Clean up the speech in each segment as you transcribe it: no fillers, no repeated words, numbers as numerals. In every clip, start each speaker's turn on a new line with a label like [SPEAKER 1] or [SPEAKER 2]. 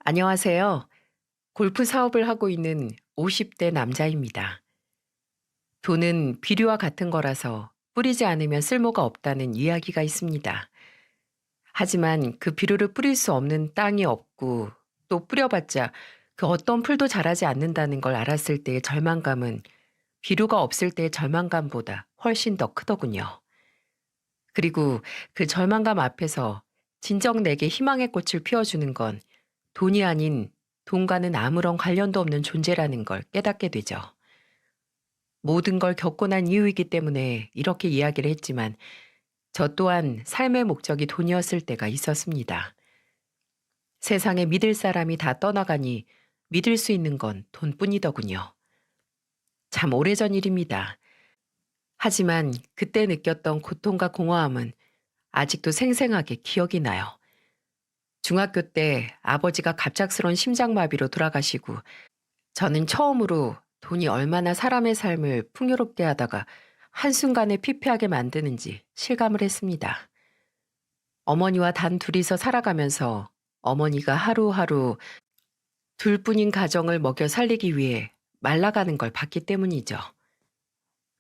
[SPEAKER 1] 안녕하세요. 골프 사업을 하고 있는 50대 남자입니다. 돈은 비료와 같은 거라서 뿌리지 않으면 쓸모가 없다는 이야기가 있습니다. 하지만 그 비료를 뿌릴 수 없는 땅이 없고 또 뿌려봤자 그 어떤 풀도 자라지 않는다는 걸 알았을 때의 절망감은 비료가 없을 때의 절망감보다 훨씬 더 크더군요. 그리고 그 절망감 앞에서 진정 내게 희망의 꽃을 피워주는 건 돈이 아닌 돈과는 아무런 관련도 없는 존재라는 걸 깨닫게 되죠. 모든 걸 겪고 난 이유이기 때문에 이렇게 이야기를 했지만 저 또한 삶의 목적이 돈이었을 때가 있었습니다. 세상에 믿을 사람이 다 떠나가니 믿을 수 있는 건 돈뿐이더군요. 참 오래전 일입니다. 하지만 그때 느꼈던 고통과 공허함은 아직도 생생하게 기억이 나요. 중학교 때 아버지가 갑작스런 심장마비로 돌아가시고 저는 처음으로 돈이 얼마나 사람의 삶을 풍요롭게 하다가 한순간에 피폐하게 만드는지 실감을 했습니다. 어머니와 단 둘이서 살아가면서 어머니가 하루하루 둘뿐인 가정을 먹여 살리기 위해 말라가는 걸 봤기 때문이죠.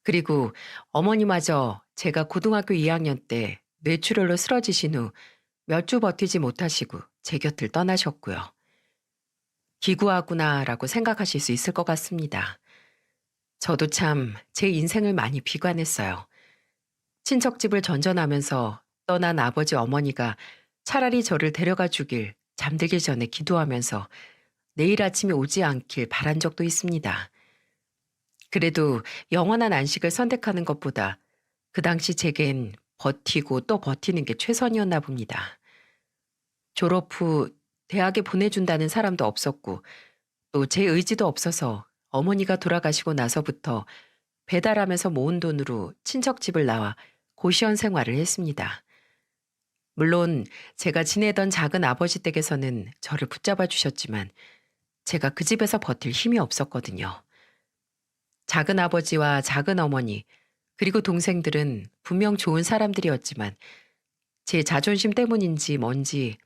[SPEAKER 1] 그리고 어머니마저 제가 고등학교 2학년 때 뇌출혈로 쓰러지신 후 몇 주 버티지 못하시고 제 곁을 떠나셨고요. 기구하구나라고 생각하실 수 있을 것 같습니다. 저도 참 제 인생을 많이 비관했어요. 친척집을 전전하면서 떠난 아버지 어머니가 차라리 저를 데려가 주길 잠들기 전에 기도하면서 내일 아침이 오지 않길 바란 적도 있습니다. 그래도 영원한 안식을 선택하는 것보다 그 당시 제겐 버티고 또 버티는 게 최선이었나 봅니다. 졸업 후 대학에 보내준다는 사람도 없었고 또 제 의지도 없어서 어머니가 돌아가시고 나서부터 배달하면서 모은 돈으로 친척집을 나와 고시원 생활을 했습니다. 물론 제가 지내던 작은 아버지 댁에서는 저를 붙잡아 주셨지만 제가 그 집에서 버틸 힘이 없었거든요. 작은 아버지와 작은 어머니, 그리고 동생들은 분명 좋은 사람들이었지만 제 자존심 때문인지 뭔지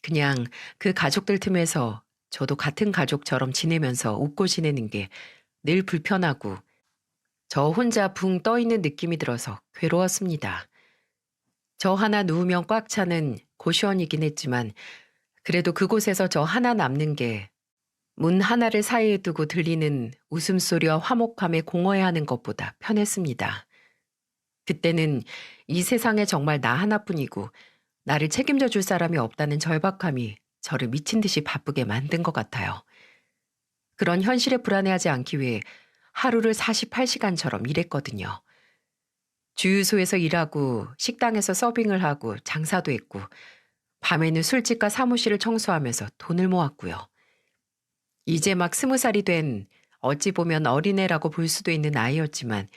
[SPEAKER 1] 그냥 그 가족들 틈에서 저도 같은 가족처럼 지내면서 웃고 지내는 게 늘 불편하고 저 혼자 붕 떠 있는 느낌이 들어서 괴로웠습니다. 저 하나 누우면 꽉 차는 고시원이긴 했지만 그래도 그곳에서 저 하나 남는 게 문 하나를 사이에 두고 들리는 웃음소리와 화목함에 공허해하는 것보다 편했습니다. 그때는 이 세상에 정말 나 하나뿐이고 나를 책임져 줄 사람이 없다는 절박함이 저를 미친 듯이 바쁘게 만든 것 같아요. 그런 현실에 불안해하지 않기 위해 하루를 48시간처럼 일했거든요. 주유소에서 일하고 식당에서 서빙을 하고 장사도 했고 밤에는 술집과 사무실을 청소하면서 돈을 모았고요. 이제 막 20살이 된 어찌 보면 어린애라고 볼 수도 있는 아이였지만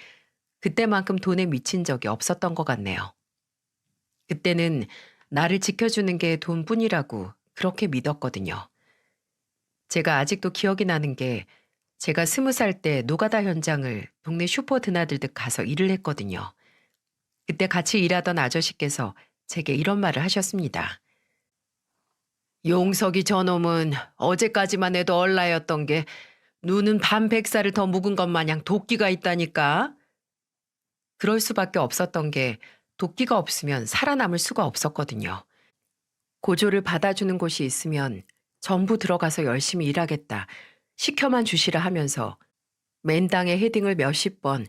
[SPEAKER 1] 그때만큼 돈에 미친 적이 없었던 것 같네요. 그때는 나를 지켜주는 게 돈뿐이라고 그렇게 믿었거든요. 제가 아직도 기억이 나는 게 제가 20살 때 노가다 현장을 동네 슈퍼 드나들듯 가서 일을 했거든요. 그때 같이 일하던 아저씨께서 제게 이런 말을 하셨습니다. 용석이 저놈은 어제까지만 해도 얼라였던 게 눈은 밤 100살을 더 묵은 것 마냥 도끼가 있다니까. 그럴 수밖에 없었던 게 도끼가 없으면 살아남을 수가 없었거든요. 고조를 받아주는 곳이 있으면 전부 들어가서 열심히 일하겠다. 시켜만 주시라 하면서 맨땅에 헤딩을 몇십 번,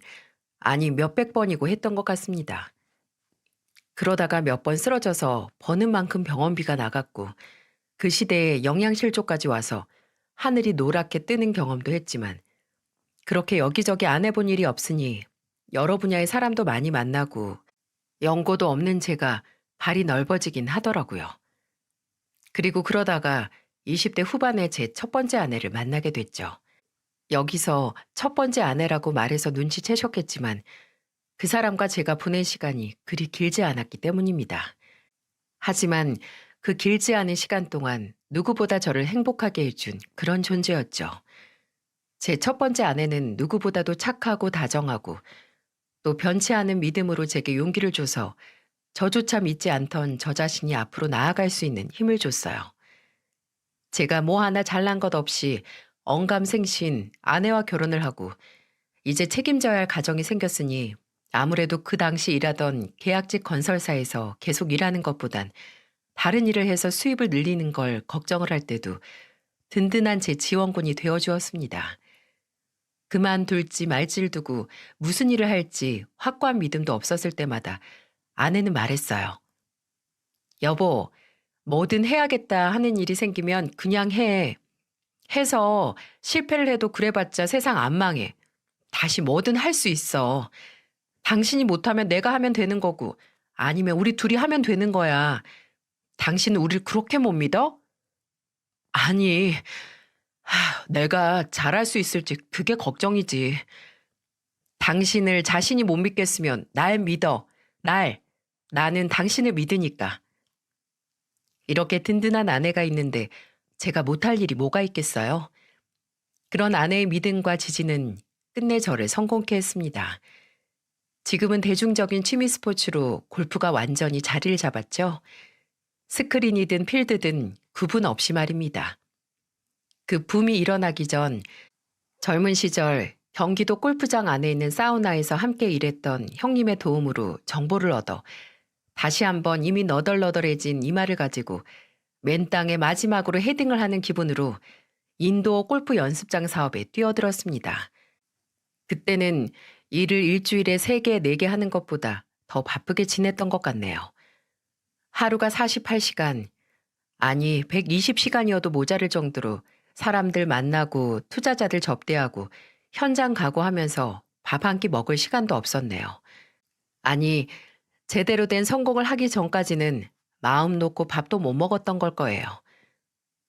[SPEAKER 1] 아니 몇백 번이고 했던 것 같습니다. 그러다가 몇 번 쓰러져서 버는 만큼 병원비가 나갔고 그 시대에 영양실조까지 와서 하늘이 노랗게 뜨는 경험도 했지만 그렇게 여기저기 안 해본 일이 없으니 여러 분야의 사람도 많이 만나고 연고도 없는 제가 발이 넓어지긴 하더라고요. 그리고 그러다가 20대 후반에 제 첫 번째 아내를 만나게 됐죠. 여기서 첫 번째 아내라고 말해서 눈치채셨겠지만 그 사람과 제가 보낸 시간이 그리 길지 않았기 때문입니다. 하지만 그 길지 않은 시간 동안 누구보다 저를 행복하게 해준 그런 존재였죠. 제 첫 번째 아내는 누구보다도 착하고 다정하고 또 변치 않은 믿음으로 제게 용기를 줘서 저조차 믿지 않던 저 자신이 앞으로 나아갈 수 있는 힘을 줬어요. 제가 뭐 하나 잘난 것 없이 언감생신 아내와 결혼을 하고 이제 책임져야 할 가정이 생겼으니 아무래도 그 당시 일하던 계약직 건설사에서 계속 일하는 것보단 다른 일을 해서 수입을 늘리는 걸 걱정을 할 때도 든든한 제 지원군이 되어 주었습니다. 그만둘지 말지를 두고 무슨 일을 할지 확고한 믿음도 없었을 때마다 아내는 말했어요. 여보, 뭐든 해야겠다 하는 일이 생기면 그냥 해. 해서 실패를 해도 그래봤자 세상 안 망해. 다시 뭐든 할 수 있어. 당신이 못하면 내가 하면 되는 거고 아니면 우리 둘이 하면 되는 거야. 당신은 우릴 그렇게 못 믿어? 아니, 내가 잘할 수 있을지 그게 걱정이지. 당신을 자신이 못 믿겠으면 날 믿어. 날. 나는 당신을 믿으니까. 이렇게 든든한 아내가 있는데 제가 못할 일이 뭐가 있겠어요? 그런 아내의 믿음과 지지는 끝내 저를 성공케 했습니다. 지금은 대중적인 취미 스포츠로 골프가 완전히 자리를 잡았죠. 스크린이든 필드든 구분 없이 말입니다. 그 붐이 일어나기 전 젊은 시절 경기도 골프장 안에 있는 사우나에서 함께 일했던 형님의 도움으로 정보를 얻어 다시 한번 이미 너덜너덜해진 이마를 가지고 맨 땅에 마지막으로 헤딩을 하는 기분으로 인도어 골프 연습장 사업에 뛰어들었습니다. 그때는 일을 일주일에 3개, 4개 하는 것보다 더 바쁘게 지냈던 것 같네요. 하루가 48시간, 아니 120시간이어도 모자랄 정도로 사람들 만나고 투자자들 접대하고 현장 가고 하면서 밥 한 끼 먹을 시간도 없었네요. 아니, 제대로 된 성공을 하기 전까지는 마음 놓고 밥도 못 먹었던 걸 거예요.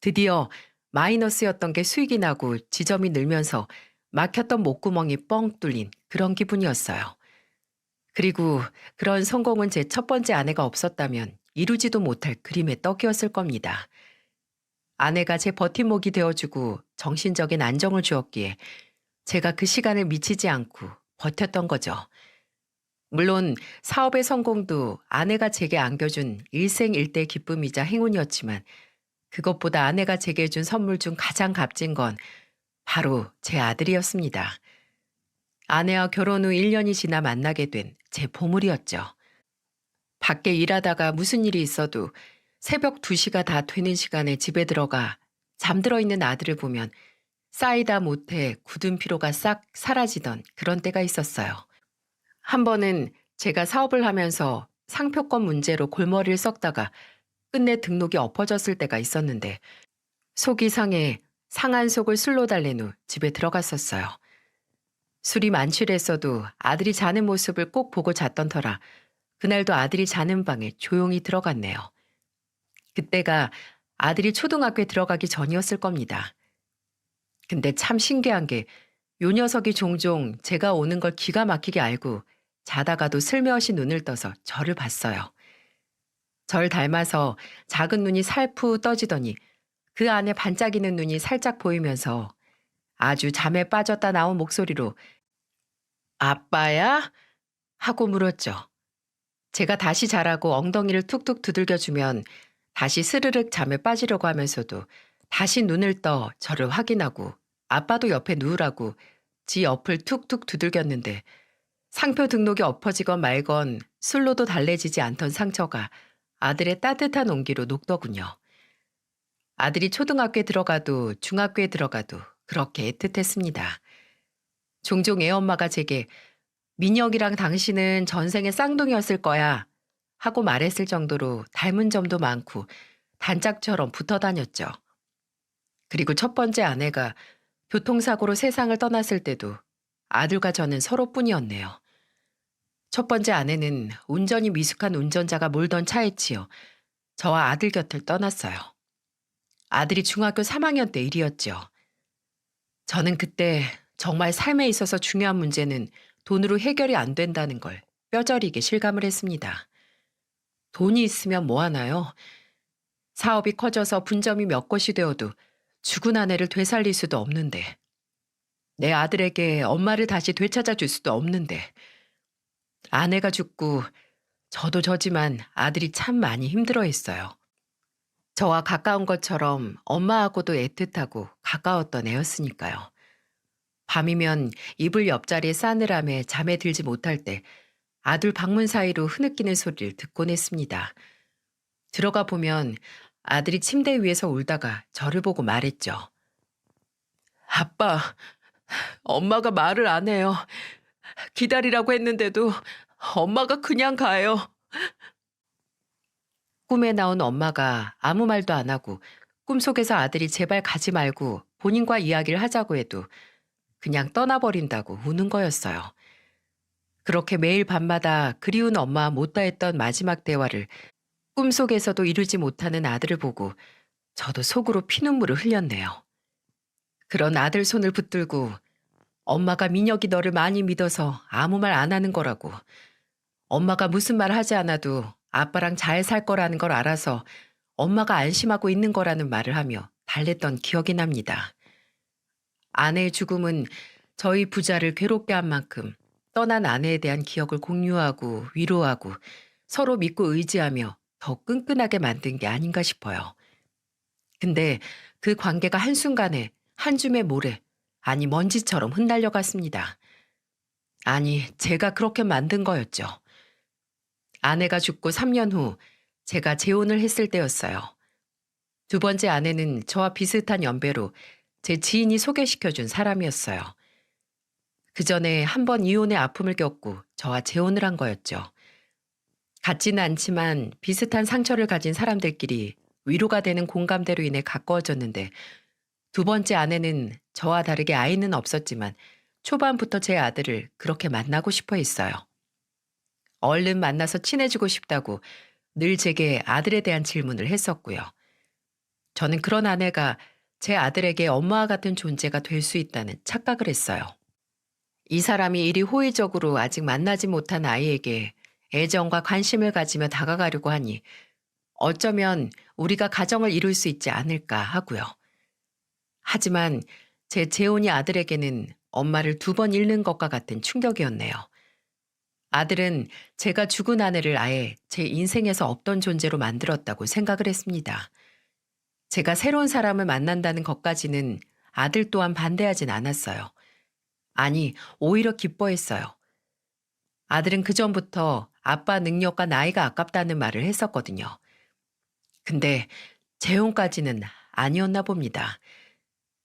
[SPEAKER 1] 드디어 마이너스였던 게 수익이 나고 지점이 늘면서 막혔던 목구멍이 뻥 뚫린 그런 기분이었어요. 그리고 그런 성공은 제 첫 번째 아내가 없었다면 이루지도 못할 그림의 떡이었을 겁니다. 아내가 제 버팀목이 되어주고 정신적인 안정을 주었기에 제가 그 시간을 미치지 않고 버텼던 거죠. 물론 사업의 성공도 아내가 제게 안겨준 일생일대 기쁨이자 행운이었지만 그것보다 아내가 제게 해준 선물 중 가장 값진 건 바로 제 아들이었습니다. 아내와 결혼 후 1년이 지나 만나게 된 제 보물이었죠. 밖에 일하다가 무슨 일이 있어도 새벽 2시가 다 되는 시간에 집에 들어가 잠들어 있는 아들을 보면 쌓이다 못해 굳은 피로가 싹 사라지던 그런 때가 있었어요. 한 번은 제가 사업을 하면서 상표권 문제로 골머리를 썩다가 끝내 등록이 엎어졌을 때가 있었는데 속이 상해 상한 속을 술로 달랜 후 집에 들어갔었어요. 술이 만취했어도 아들이 자는 모습을 꼭 보고 잤던 터라 그날도 아들이 자는 방에 조용히 들어갔네요. 그때가 아들이 초등학교에 들어가기 전이었을 겁니다. 근데 참 신기한 게 요 녀석이 종종 제가 오는 걸 기가 막히게 알고 자다가도 슬며시 눈을 떠서 저를 봤어요. 절 닮아서 작은 눈이 살푸 떠지더니 그 안에 반짝이는 눈이 살짝 보이면서 아주 잠에 빠졌다 나온 목소리로 아빠야? 하고 물었죠. 제가 다시 자라고 엉덩이를 툭툭 두들겨주면 다시 스르륵 잠에 빠지려고 하면서도 다시 눈을 떠 저를 확인하고 아빠도 옆에 누우라고 지 옆을 툭툭 두들겼는데 상표 등록이 엎어지건 말건 술로도 달래지지 않던 상처가 아들의 따뜻한 온기로 녹더군요. 아들이 초등학교에 들어가도 중학교에 들어가도 그렇게 애틋했습니다. 종종 애엄마가 제게 민혁이랑 당신은 전생에 쌍둥이였을 거야 하고 말했을 정도로 닮은 점도 많고 단짝처럼 붙어 다녔죠. 그리고 첫 번째 아내가 교통사고로 세상을 떠났을 때도 아들과 저는 서로뿐이었네요. 첫 번째 아내는 운전이 미숙한 운전자가 몰던 차에 치여 저와 아들 곁을 떠났어요. 아들이 중학교 3학년 때 일이었죠. 저는 그때 정말 삶에 있어서 중요한 문제는 돈으로 해결이 안 된다는 걸 뼈저리게 실감을 했습니다. 돈이 있으면 뭐 하나요? 사업이 커져서 분점이 몇 곳이 되어도 죽은 아내를 되살릴 수도 없는데, 내 아들에게 엄마를 다시 되찾아 줄 수도 없는데, 아내가 죽고 저도 저지만 아들이 참 많이 힘들어했어요. 저와 가까운 것처럼 엄마하고도 애틋하고 가까웠던 애였으니까요. 밤이면 이불 옆자리에 싸늘함에 잠에 들지 못할 때 아들 방문 사이로 흐느끼는 소리를 듣곤 했습니다. 들어가 보면 아들이 침대 위에서 울다가 저를 보고 말했죠. 아빠, 엄마가 말을 안 해요. 기다리라고 했는데도 엄마가 그냥 가요. 꿈에 나온 엄마가 아무 말도 안 하고 꿈속에서 아들이 제발 가지 말고 본인과 이야기를 하자고 해도 그냥 떠나버린다고 우는 거였어요. 그렇게 매일 밤마다 그리운 엄마와 못다했던 마지막 대화를 꿈속에서도 이루지 못하는 아들을 보고 저도 속으로 피눈물을 흘렸네요. 그런 아들 손을 붙들고 엄마가 민혁이 너를 많이 믿어서 아무 말 안 하는 거라고. 엄마가 무슨 말 하지 않아도 아빠랑 잘 살 거라는 걸 알아서 엄마가 안심하고 있는 거라는 말을 하며 달랬던 기억이 납니다. 아내의 죽음은 저희 부자를 괴롭게 한 만큼 떠난 아내에 대한 기억을 공유하고 위로하고 서로 믿고 의지하며 더 끈끈하게 만든 게 아닌가 싶어요. 근데 그 관계가 한순간에 한 줌의 모래, 아니 먼지처럼 흩날려 갔습니다. 아니, 제가 그렇게 만든 거였죠. 아내가 죽고 3년 후 제가 재혼을 했을 때였어요. 두 번째 아내는 저와 비슷한 연배로 제 지인이 소개시켜준 사람이었어요. 그 전에 한 번 이혼의 아픔을 겪고 저와 재혼을 한 거였죠. 같지는 않지만 비슷한 상처를 가진 사람들끼리 위로가 되는 공감대로 인해 가까워졌는데 두 번째 아내는 저와 다르게 아이는 없었지만 초반부터 제 아들을 그렇게 만나고 싶어 했어요. 얼른 만나서 친해지고 싶다고 늘 제게 아들에 대한 질문을 했었고요. 저는 그런 아내가 제 아들에게 엄마와 같은 존재가 될 수 있다는 착각을 했어요. 이 사람이 이리 호의적으로 아직 만나지 못한 아이에게 애정과 관심을 가지며 다가가려고 하니 어쩌면 우리가 가정을 이룰 수 있지 않을까 하고요. 하지만 제 재혼이 아들에게는 엄마를 두 번 잃는 것과 같은 충격이었네요. 아들은 제가 죽은 아내를 아예 제 인생에서 없던 존재로 만들었다고 생각을 했습니다. 제가 새로운 사람을 만난다는 것까지는 아들 또한 반대하진 않았어요. 아니, 오히려 기뻐했어요. 아들은 그전부터 아빠 능력과 나이가 아깝다는 말을 했었거든요. 근데 재혼까지는 아니었나 봅니다.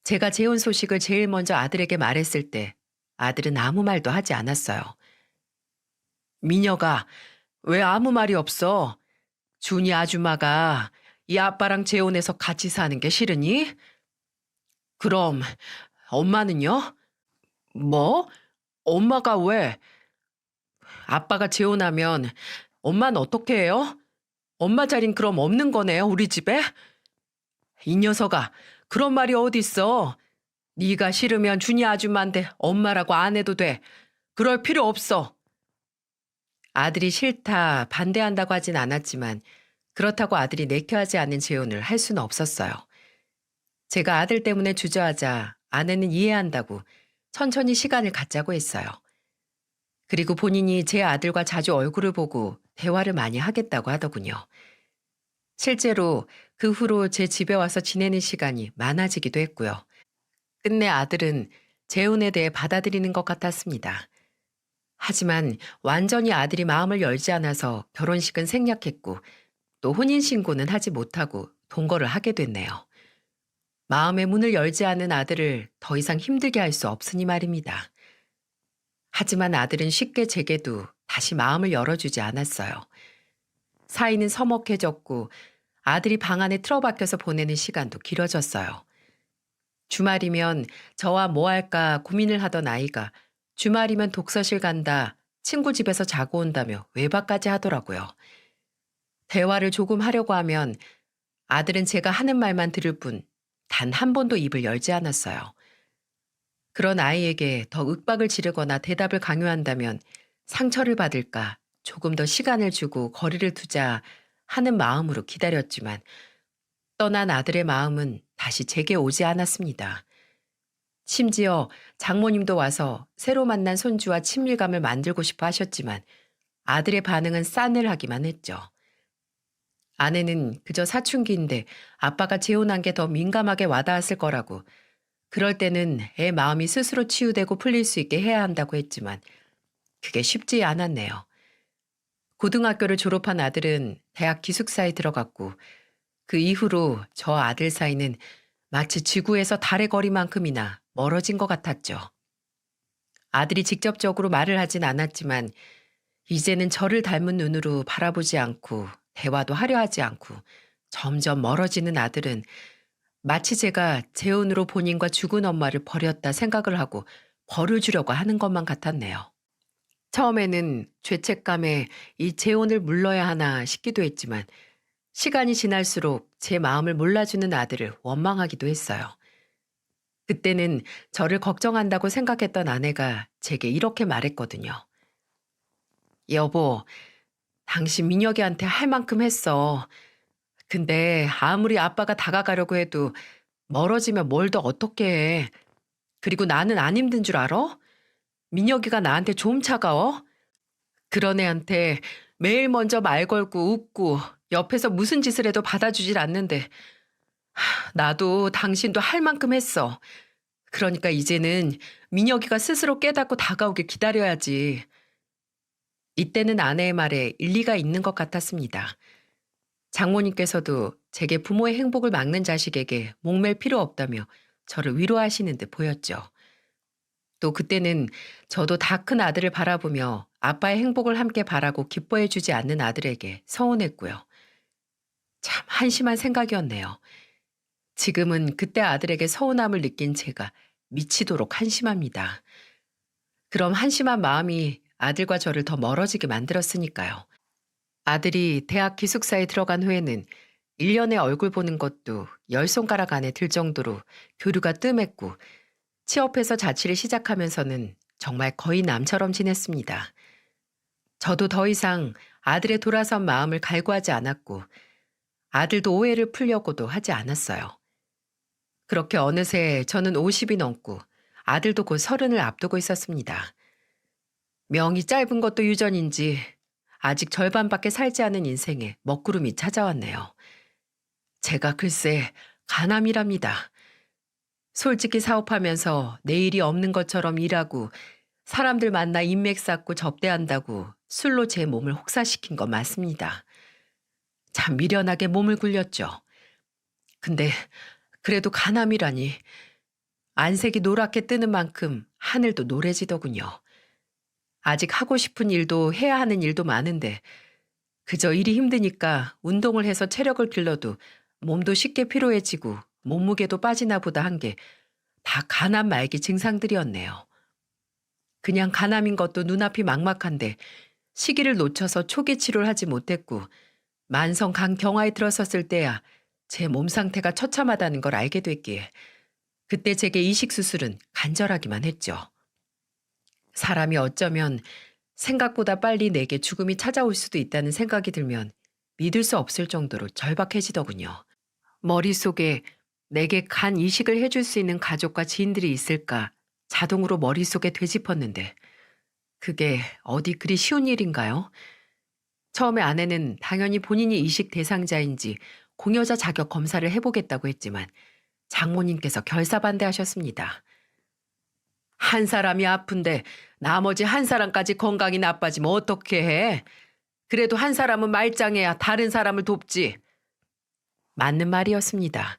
[SPEAKER 1] 제가 재혼 소식을 제일 먼저 아들에게 말했을 때 아들은 아무 말도 하지 않았어요. 미녀가 왜 아무 말이 없어? 준이 아줌마가 이 아빠랑 재혼해서 같이 사는 게 싫으니? 그럼 엄마는요? 뭐? 엄마가 왜? 아빠가 재혼하면 엄마는 어떻게 해요? 엄마 자린 그럼 없는 거네요, 우리 집에? 이 녀석아, 그런 말이 어딨어? 네가 싫으면 준이 아줌마한테 엄마라고 안 해도 돼. 그럴 필요 없어. 아들이 싫다, 반대한다고 하진 않았지만 그렇다고 아들이 내켜하지 않는 재혼을 할 수는 없었어요. 제가 아들 때문에 주저하자 아내는 이해한다고 천천히 시간을 갖자고 했어요. 그리고 본인이 제 아들과 자주 얼굴을 보고 대화를 많이 하겠다고 하더군요. 실제로 그 후로 제 집에 와서 지내는 시간이 많아지기도 했고요. 끝내 아들은 재혼에 대해 받아들이는 것 같았습니다. 하지만 완전히 아들이 마음을 열지 않아서 결혼식은 생략했고 또 혼인신고는 하지 못하고 동거를 하게 됐네요. 마음의 문을 열지 않은 아들을 더 이상 힘들게 할 수 없으니 말입니다. 하지만 아들은 쉽게 제게도 다시 마음을 열어주지 않았어요. 사이는 서먹해졌고 아들이 방 안에 틀어박혀서 보내는 시간도 길어졌어요. 주말이면 저와 뭐 할까 고민을 하던 아이가 주말이면 독서실 간다, 친구 집에서 자고 온다며 외박까지 하더라고요. 대화를 조금 하려고 하면 아들은 제가 하는 말만 들을 뿐 단 한 번도 입을 열지 않았어요. 그런 아이에게 더 윽박을 지르거나 대답을 강요한다면 상처를 받을까 조금 더 시간을 주고 거리를 두자 하는 마음으로 기다렸지만 떠난 아들의 마음은 다시 제게 오지 않았습니다. 심지어 장모님도 와서 새로 만난 손주와 친밀감을 만들고 싶어 하셨지만 아들의 반응은 싸늘하기만 했죠. 아내는 그저 사춘기인데 아빠가 재혼한 게 더 민감하게 와닿았을 거라고, 그럴 때는 애 마음이 스스로 치유되고 풀릴 수 있게 해야 한다고 했지만 그게 쉽지 않았네요. 고등학교를 졸업한 아들은 대학 기숙사에 들어갔고 그 이후로 저 아들 사이는 마치 지구에서 달의 거리만큼이나 멀어진 것 같았죠. 아들이 직접적으로 말을 하진 않았지만 이제는 저를 닮은 눈으로 바라보지 않고 대화도 하려 하지 않고 점점 멀어지는 아들은 마치 제가 재혼으로 본인과 죽은 엄마를 버렸다 생각을 하고 벌을 주려고 하는 것만 같았네요. 처음에는 죄책감에 이 재혼을 물러야 하나 싶기도 했지만 시간이 지날수록 제 마음을 몰라주는 아들을 원망하기도 했어요. 그때는 저를 걱정한다고 생각했던 아내가 제게 이렇게 말했거든요. 여보, 당신 민혁이한테 할 만큼 했어. 근데 아무리 아빠가 다가가려고 해도 멀어지면 뭘 더 어떻게 해. 그리고 나는 안 힘든 줄 알아? 민혁이가 나한테 좀 차가워? 그런 애한테 매일 먼저 말 걸고 웃고 옆에서 무슨 짓을 해도 받아주질 않는데 나도 당신도 할 만큼 했어. 그러니까 이제는 민혁이가 스스로 깨닫고 다가오길 기다려야지. 이때는 아내의 말에 일리가 있는 것 같았습니다. 장모님께서도 제게 부모의 행복을 막는 자식에게 목맬 필요 없다며 저를 위로하시는 듯 보였죠. 또 그때는 저도 다 큰 아들을 바라보며 아빠의 행복을 함께 바라고 기뻐해 주지 않는 아들에게 서운했고요. 참 한심한 생각이었네요. 지금은 그때 아들에게 서운함을 느낀 제가 미치도록 한심합니다. 그럼 한심한 마음이 아들과 저를 더 멀어지게 만들었으니까요. 아들이 대학 기숙사에 들어간 후에는 1년에 얼굴 보는 것도 10손가락 안에 들 정도로 교류가 뜸했고 취업해서 자취를 시작하면서는 정말 거의 남처럼 지냈습니다. 저도 더 이상 아들의 돌아선 마음을 갈구하지 않았고 아들도 오해를 풀려고도 하지 않았어요. 그렇게 어느새 저는 50이 넘고 아들도 곧 30을 앞두고 있었습니다. 명이 짧은 것도 유전인지 아직 절반밖에 살지 않은 인생에 먹구름이 찾아왔네요. 제가 글쎄 가남이랍니다. 솔직히 사업하면서 내일이 없는 것처럼 일하고 사람들 만나 인맥 쌓고 접대한다고 술로 제 몸을 혹사시킨 거 맞습니다. 참 미련하게 몸을 굴렸죠. 근데 그래도 가남이라니. 안색이 노랗게 뜨는 만큼 하늘도 노래지더군요. 아직 하고 싶은 일도 해야 하는 일도 많은데 그저 일이 힘드니까 운동을 해서 체력을 길러도 몸도 쉽게 피로해지고 몸무게도 빠지나 보다 한 게 다 간암 말기 증상들이었네요. 그냥 간암인 것도 눈앞이 막막한데 시기를 놓쳐서 초기 치료를 하지 못했고 만성 간경화에 들어섰을 때야 제 몸 상태가 처참하다는 걸 알게 됐기에 그때 제게 이식 수술은 간절하기만 했죠. 사람이 어쩌면 생각보다 빨리 내게 죽음이 찾아올 수도 있다는 생각이 들면 믿을 수 없을 정도로 절박해지더군요. 머릿속에 내게 간 이식을 해줄 수 있는 가족과 지인들이 있을까 자동으로 머릿속에 되짚었는데 그게 어디 그리 쉬운 일인가요? 처음에 아내는 당연히 본인이 이식 대상자인지 공여자 자격 검사를 해보겠다고 했지만 장모님께서 결사반대하셨습니다. 한 사람이 아픈데 나머지 한 사람까지 건강이 나빠지면 어떻게 해? 그래도 한 사람은 말짱해야 다른 사람을 돕지. 맞는 말이었습니다.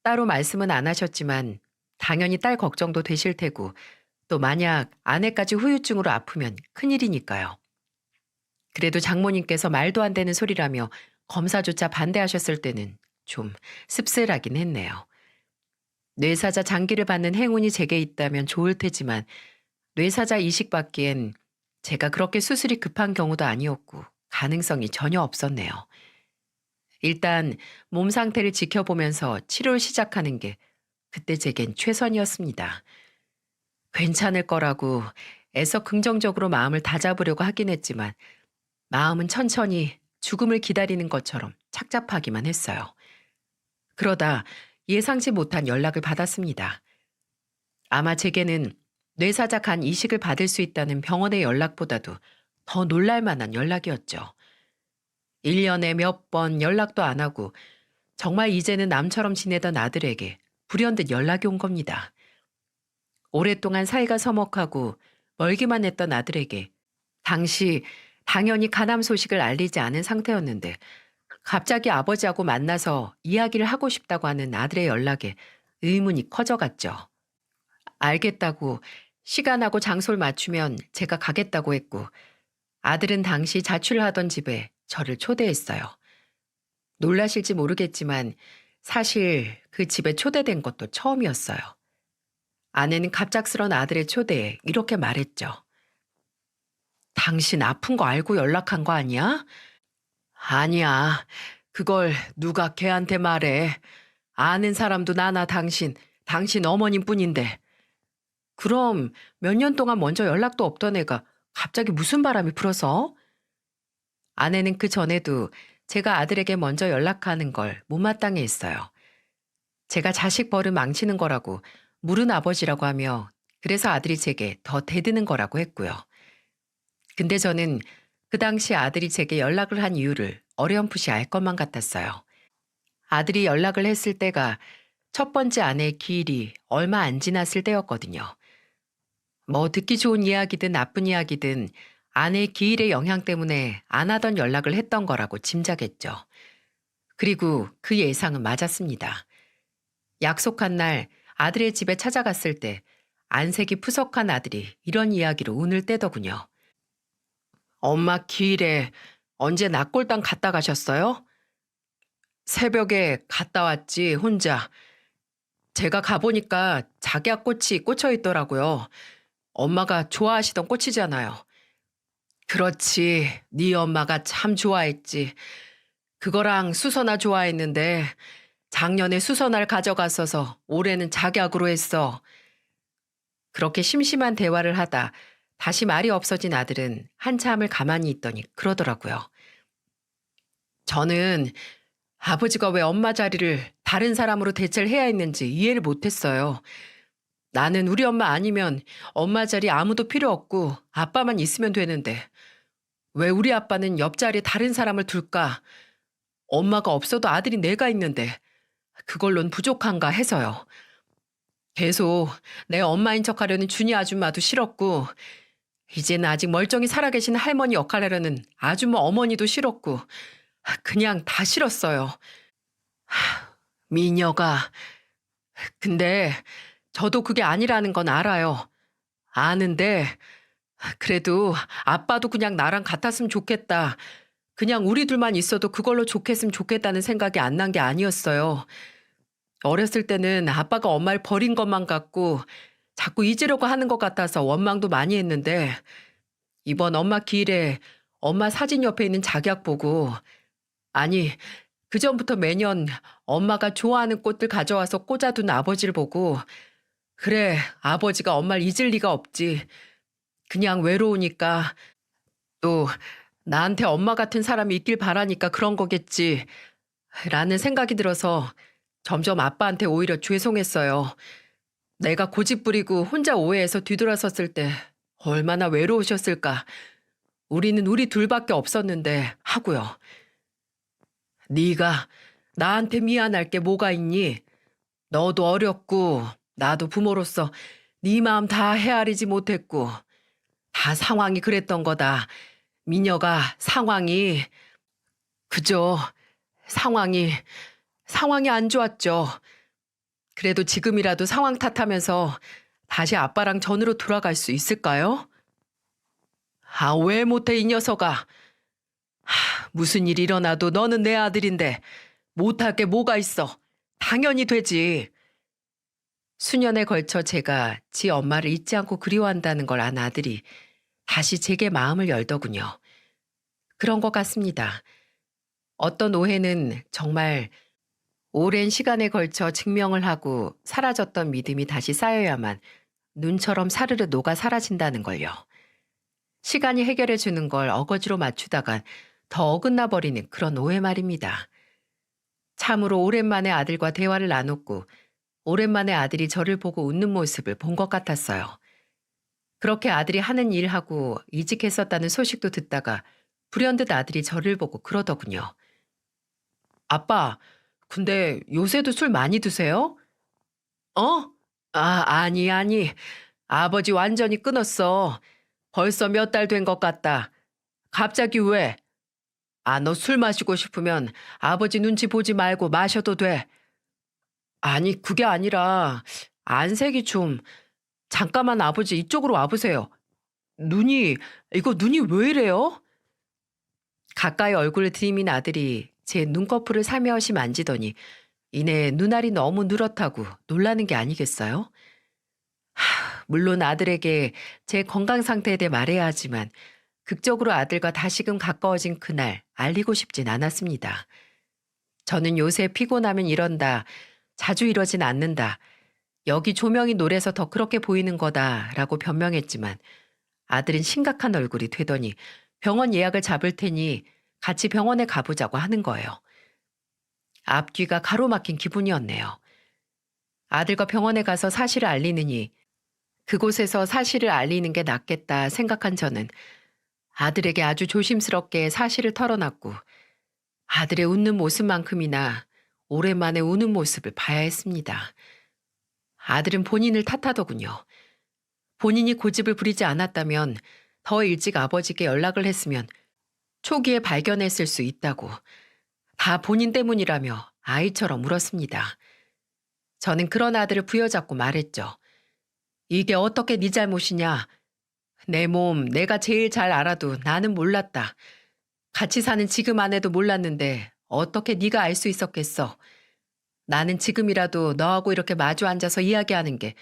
[SPEAKER 1] 따로 말씀은 안 하셨지만 당연히 딸 걱정도 되실 테고 또 만약 아내까지 후유증으로 아프면 큰일이니까요. 그래도 장모님께서 말도 안 되는 소리라며 검사조차 반대하셨을 때는 좀 씁쓸하긴 했네요. 뇌사자 장기를 받는 행운이 제게 있다면 좋을 테지만 뇌사자 이식받기엔 제가 그렇게 수술이 급한 경우도 아니었고 가능성이 전혀 없었네요. 일단 몸 상태를 지켜보면서 치료를 시작하는 게 그때 제겐 최선이었습니다. 괜찮을 거라고 애써 긍정적으로 마음을 다잡으려고 하긴 했지만 마음은 천천히 죽음을 기다리는 것처럼 착잡하기만 했어요. 그러다 예상치 못한 연락을 받았습니다. 아마 제게는 뇌사자 간 이식을 받을 수 있다는 병원의 연락보다도 더 놀랄 만한 연락이었죠. 1년에 몇 번 연락도 안 하고 정말 이제는 남처럼 지내던 아들에게 불현듯 연락이 온 겁니다. 오랫동안 사이가 서먹하고 멀기만 했던 아들에게 당시 당연히 가남 소식을 알리지 않은 상태였는데 갑자기 아버지하고 만나서 이야기를 하고 싶다고 하는 아들의 연락에 의문이 커져갔죠. 알겠다고 시간하고 장소를 맞추면 제가 가겠다고 했고 아들은 당시 자취를 하던 집에 저를 초대했어요. 놀라실지 모르겠지만 사실 그 집에 초대된 것도 처음이었어요. 아내는 갑작스런 아들의 초대에 이렇게 말했죠. 당신 아픈 거 알고 연락한 거 아니야? 아니야. 그걸 누가 걔한테 말해. 아는 사람도 나나 당신 어머님 뿐인데. 그럼 몇 년 동안 먼저 연락도 없던 애가 갑자기 무슨 바람이 불어서? 아내는 그 전에도 제가 아들에게 먼저 연락하는 걸 못마땅해 했어요. 제가 자식 버릇 망치는 거라고 물은 아버지라고 하며 그래서 아들이 제게 더 대드는 거라고 했고요. 근데 저는 그 당시 아들이 제게 연락을 한 이유를 어렴풋이 알 것만 같았어요. 아들이 연락을 했을 때가 첫 번째 아내의 기일이 얼마 안 지났을 때였거든요. 뭐 듣기 좋은 이야기든 나쁜 이야기든 아내의 기일의 영향 때문에 안 하던 연락을 했던 거라고 짐작했죠. 그리고 그 예상은 맞았습니다. 약속한 날 아들의 집에 찾아갔을 때 안색이 푸석한 아들이 이런 이야기로 운을 떼더군요. 엄마 기일에 언제 낙골당 갔다 가셨어요? 새벽에 갔다 왔지 혼자. 제가 가보니까 작약꽃이 꽂혀 있더라고요. 엄마가 좋아하시던 꽃이잖아요. 그렇지. 네 엄마가 참 좋아했지. 그거랑 수선화 좋아했는데 작년에 수선화를 가져갔어서 올해는 작약으로 했어. 그렇게 심심한 대화를 하다 다시 말이 없어진 아들은 한참을 가만히 있더니 그러더라고요. 저는 아버지가 왜 엄마 자리를 다른 사람으로 대체를 해야 했는지 이해를 못했어요. 나는 우리 엄마 아니면 엄마 자리 아무도 필요 없고 아빠만 있으면 되는데 왜 우리 아빠는 옆자리에 다른 사람을 둘까? 엄마가 없어도 아들이 내가 있는데 그걸론 부족한가 해서요. 계속 내 엄마인 척하려는 준이 아줌마도 싫었고 이제는 아직 멀쩡히 살아계신 할머니 역할하려는 아줌마 어머니도 싫었고 그냥 다 싫었어요. 미녀가. 근데 저도 그게 아니라는 건 알아요. 아는데 그래도 아빠도 그냥 나랑 같았으면 좋겠다. 그냥 우리 둘만 있어도 그걸로 좋겠으면 좋겠다는 생각이 안 난 게 아니었어요. 어렸을 때는 아빠가 엄마를 버린 것만 같고 자꾸 잊으려고 하는 것 같아서 원망도 많이 했는데 이번 엄마 기일에 엄마 사진 옆에 있는 작약 보고 아니 그전부터 매년 엄마가 좋아하는 꽃들 가져와서 꽂아둔 아버지를 보고 그래 아버지가 엄마를 잊을 리가 없지. 그냥 외로우니까 또 나한테 엄마 같은 사람이 있길 바라니까 그런 거겠지. 라는 생각이 들어서 점점 아빠한테 오히려 죄송했어요. 내가 고집 부리고 혼자 오해해서 뒤돌아섰을 때 얼마나 외로우셨을까. 우리는 우리 둘밖에 없었는데 하고요. 네가 나한테 미안할 게 뭐가 있니? 너도 어렸고 나도 부모로서 네 마음 다 헤아리지 못했고 다 상황이 그랬던 거다. 미녀가 상황이 그죠. 상황이 안 좋았죠. 그래도 지금이라도 상황 탓하면서 다시 아빠랑 전으로 돌아갈 수 있을까요? 아, 왜 못해 이 녀석아. 무슨 일 일어나도 너는 내 아들인데 못할 게 뭐가 있어. 당연히 되지. 수년에 걸쳐 제가 지 엄마를 잊지 않고 그리워한다는 걸 안 아들이 다시 제게 마음을 열더군요. 그런 것 같습니다. 어떤 오해는 정말 오랜 시간에 걸쳐 증명을 하고 사라졌던 믿음이 다시 쌓여야만 눈처럼 사르르 녹아 사라진다는 걸요. 시간이 해결해 주는 걸 어거지로 맞추다간 더 어긋나 버리는 그런 오해 말입니다. 참으로 오랜만에 아들과 대화를 나눴고 오랜만에 아들이 저를 보고 웃는 모습을 본 것 같았어요. 그렇게 아들이 하는 일하고 이직했었다는 소식도 듣다가 불현듯 아들이 저를 보고 그러더군요. 아빠, 근데 요새도 술 많이 드세요? 어? 아니. 아버지 완전히 끊었어. 벌써 몇 달 된 것 같다. 갑자기 왜? 너 술 마시고 싶으면 아버지 눈치 보지 말고 마셔도 돼. 아니, 그게 아니라 안색이 좀 잠깐만 아버지 이쪽으로 와보세요. 눈이 이거 눈이 왜 이래요? 가까이 얼굴을 들이민 아들이 제 눈꺼풀을 살며시 만지더니 이내 눈알이 너무 누렇다고 놀라는 게 아니겠어요? 물론 아들에게 제 건강 상태에 대해 말해야 하지만 극적으로 아들과 다시금 가까워진 그날 알리고 싶진 않았습니다. 저는 요새 피곤하면 이런다. 자주 이러진 않는다. 여기 조명이 노래서 더 그렇게 보이는 거다라고 변명했지만 아들은 심각한 얼굴이 되더니 병원 예약을 잡을 테니 같이 병원에 가보자고 하는 거예요. 앞뒤가 가로막힌 기분이었네요. 아들과 병원에 가서 사실을 알리느니 그곳에서 사실을 알리는 게 낫겠다 생각한 저는 아들에게 아주 조심스럽게 사실을 털어놨고 아들의 웃는 모습만큼이나 오랜만에 우는 모습을 봐야 했습니다. 아들은 본인을 탓하더군요. 본인이 고집을 부리지 않았다면 더 일찍 아버지께 연락을 했으면 초기에 발견했을 수 있다고 다 본인 때문이라며 아이처럼 울었습니다. 저는 그런 아들을 부여잡고 말했죠. 이게 어떻게 네 잘못이냐. 내 몸 내가 제일 잘 알아도 나는 몰랐다. 같이 사는 지금 아내도 몰랐는데 어떻게 네가 알 수 있었겠어. 나는 지금이라도 너하고 이렇게 마주 앉아서 이야기하는 게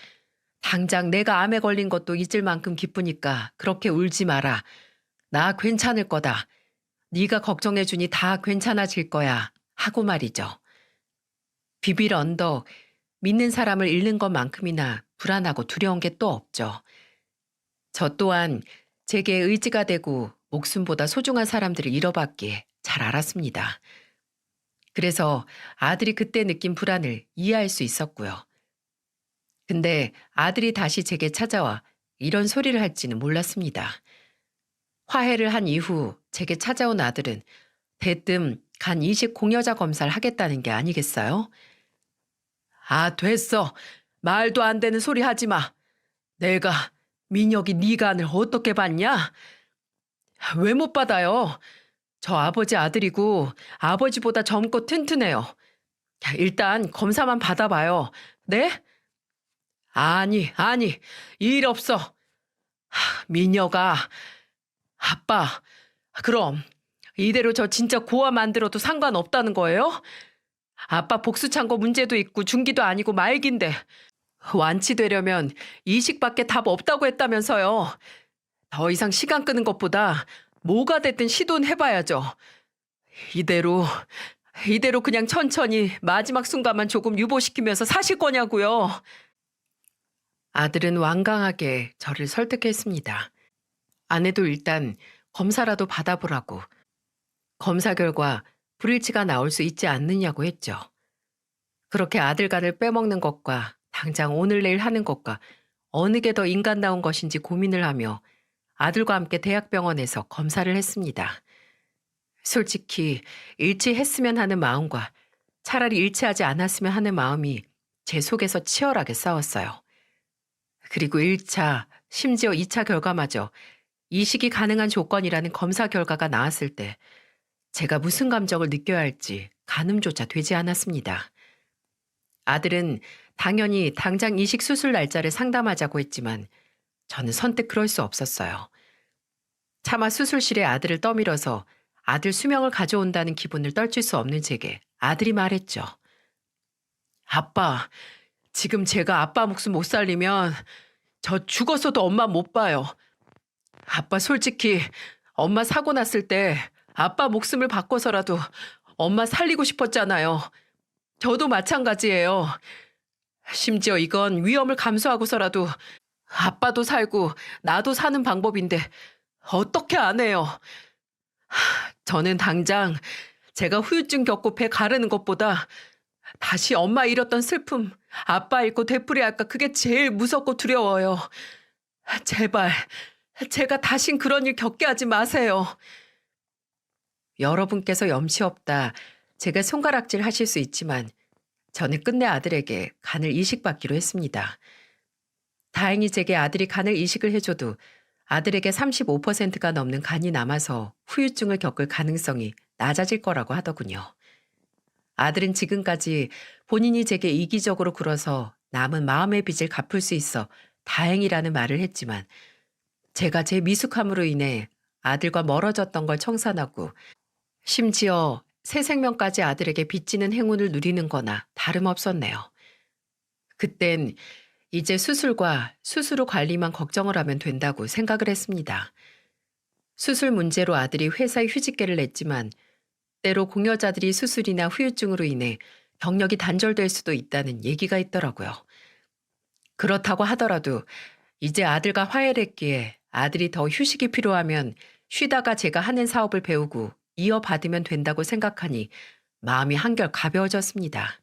[SPEAKER 1] 당장 내가 암에 걸린 것도 잊을 만큼 기쁘니까 그렇게 울지 마라. 나 괜찮을 거다. 네가 걱정해주니 다 괜찮아질 거야. 하고 말이죠. 비빌 언덕, 믿는 사람을 잃는 것만큼이나 불안하고 두려운 게 또 없죠. 저 또한 제게 의지가 되고 목숨보다 소중한 사람들을 잃어봤기에 잘 알았습니다. 그래서 아들이 그때 느낀 불안을 이해할 수 있었고요. 근데 아들이 다시 제게 찾아와 이런 소리를 할지는 몰랐습니다. 화해를 한 이후 제게 찾아온 아들은 대뜸 간 이식 공여자 검사를 하겠다는 게 아니겠어요? 됐어. 말도 안 되는 소리 하지 마. 내가 민혁이 네 간을 어떻게 봤냐? 왜 못 받아요? 저 아버지 아들이고 아버지보다 젊고 튼튼해요. 일단 검사만 받아봐요. 네? 아니. 일 없어. 민혁아, 아빠, 그럼 이대로 저 진짜 고아 만들어도 상관없다는 거예요? 아빠 복수 창고 문제도 있고 중기도 아니고 말기인데 완치되려면 이식밖에 답 없다고 했다면서요. 더 이상 시간 끄는 것보다 뭐가 됐든 시도는 해봐야죠. 이대로 그냥 천천히 마지막 순간만 조금 유보시키면서 사실 거냐고요. 아들은 완강하게 저를 설득했습니다. 아내도 일단 검사라도 받아보라고. 검사 결과 불일치가 나올 수 있지 않느냐고 했죠. 그렇게 아들간을 빼먹는 것과 당장 오늘 내일 하는 것과 어느 게 더 인간다운 것인지 고민을 하며 아들과 함께 대학병원에서 검사를 했습니다. 솔직히 일치했으면 하는 마음과 차라리 일치하지 않았으면 하는 마음이 제 속에서 치열하게 싸웠어요. 그리고 1차, 심지어 2차 결과마저 이식이 가능한 조건이라는 검사 결과가 나왔을 때 제가 무슨 감정을 느껴야 할지 가늠조차 되지 않았습니다. 아들은 당연히 당장 이식 수술 날짜를 상담하자고 했지만 저는 선뜻 그럴 수 없었어요. 차마 수술실에 아들을 떠밀어서 아들 수명을 가져온다는 기분을 떨칠 수 없는 제게 아들이 말했죠. 아빠, 지금 제가 아빠 목숨 못 살리면 저 죽었어도 엄마 못 봐요. 아빠 솔직히 엄마 사고 났을 때 아빠 목숨을 바꿔서라도 엄마 살리고 싶었잖아요. 저도 마찬가지예요. 심지어 이건 위험을 감수하고서라도 아빠도 살고 나도 사는 방법인데 어떻게 안 해요? 저는 당장 제가 후유증 겪고 배 가르는 것보다 다시 엄마 잃었던 슬픔, 아빠 잃고 되풀이할까 그게 제일 무섭고 두려워요. 제발 제가 다신 그런 일 겪게 하지 마세요. 여러분께서 염치 없다, 제가 손가락질 하실 수 있지만 저는 끝내 아들에게 간을 이식받기로 했습니다. 다행히 제게 아들이 간을 이식을 해줘도 아들에게 35%가 넘는 간이 남아서 후유증을 겪을 가능성이 낮아질 거라고 하더군요. 아들은 지금까지 본인이 제게 이기적으로 굴어서 남은 마음의 빚을 갚을 수 있어 다행이라는 말을 했지만 제가 제 미숙함으로 인해 아들과 멀어졌던 걸 청산하고 심지어 새 생명까지 아들에게 빚지는 행운을 누리는 거나 다름없었네요. 그땐 이제 수술과 수술 후 관리만 걱정을 하면 된다고 생각을 했습니다. 수술 문제로 아들이 회사에 휴직계를 냈지만 때로 공여자들이 수술이나 후유증으로 인해 경력이 단절될 수도 있다는 얘기가 있더라고요. 그렇다고 하더라도 이제 아들과 화해를 했기에 아들이 더 휴식이 필요하면 쉬다가 제가 하는 사업을 배우고 이어받으면 된다고 생각하니 마음이 한결 가벼워졌습니다.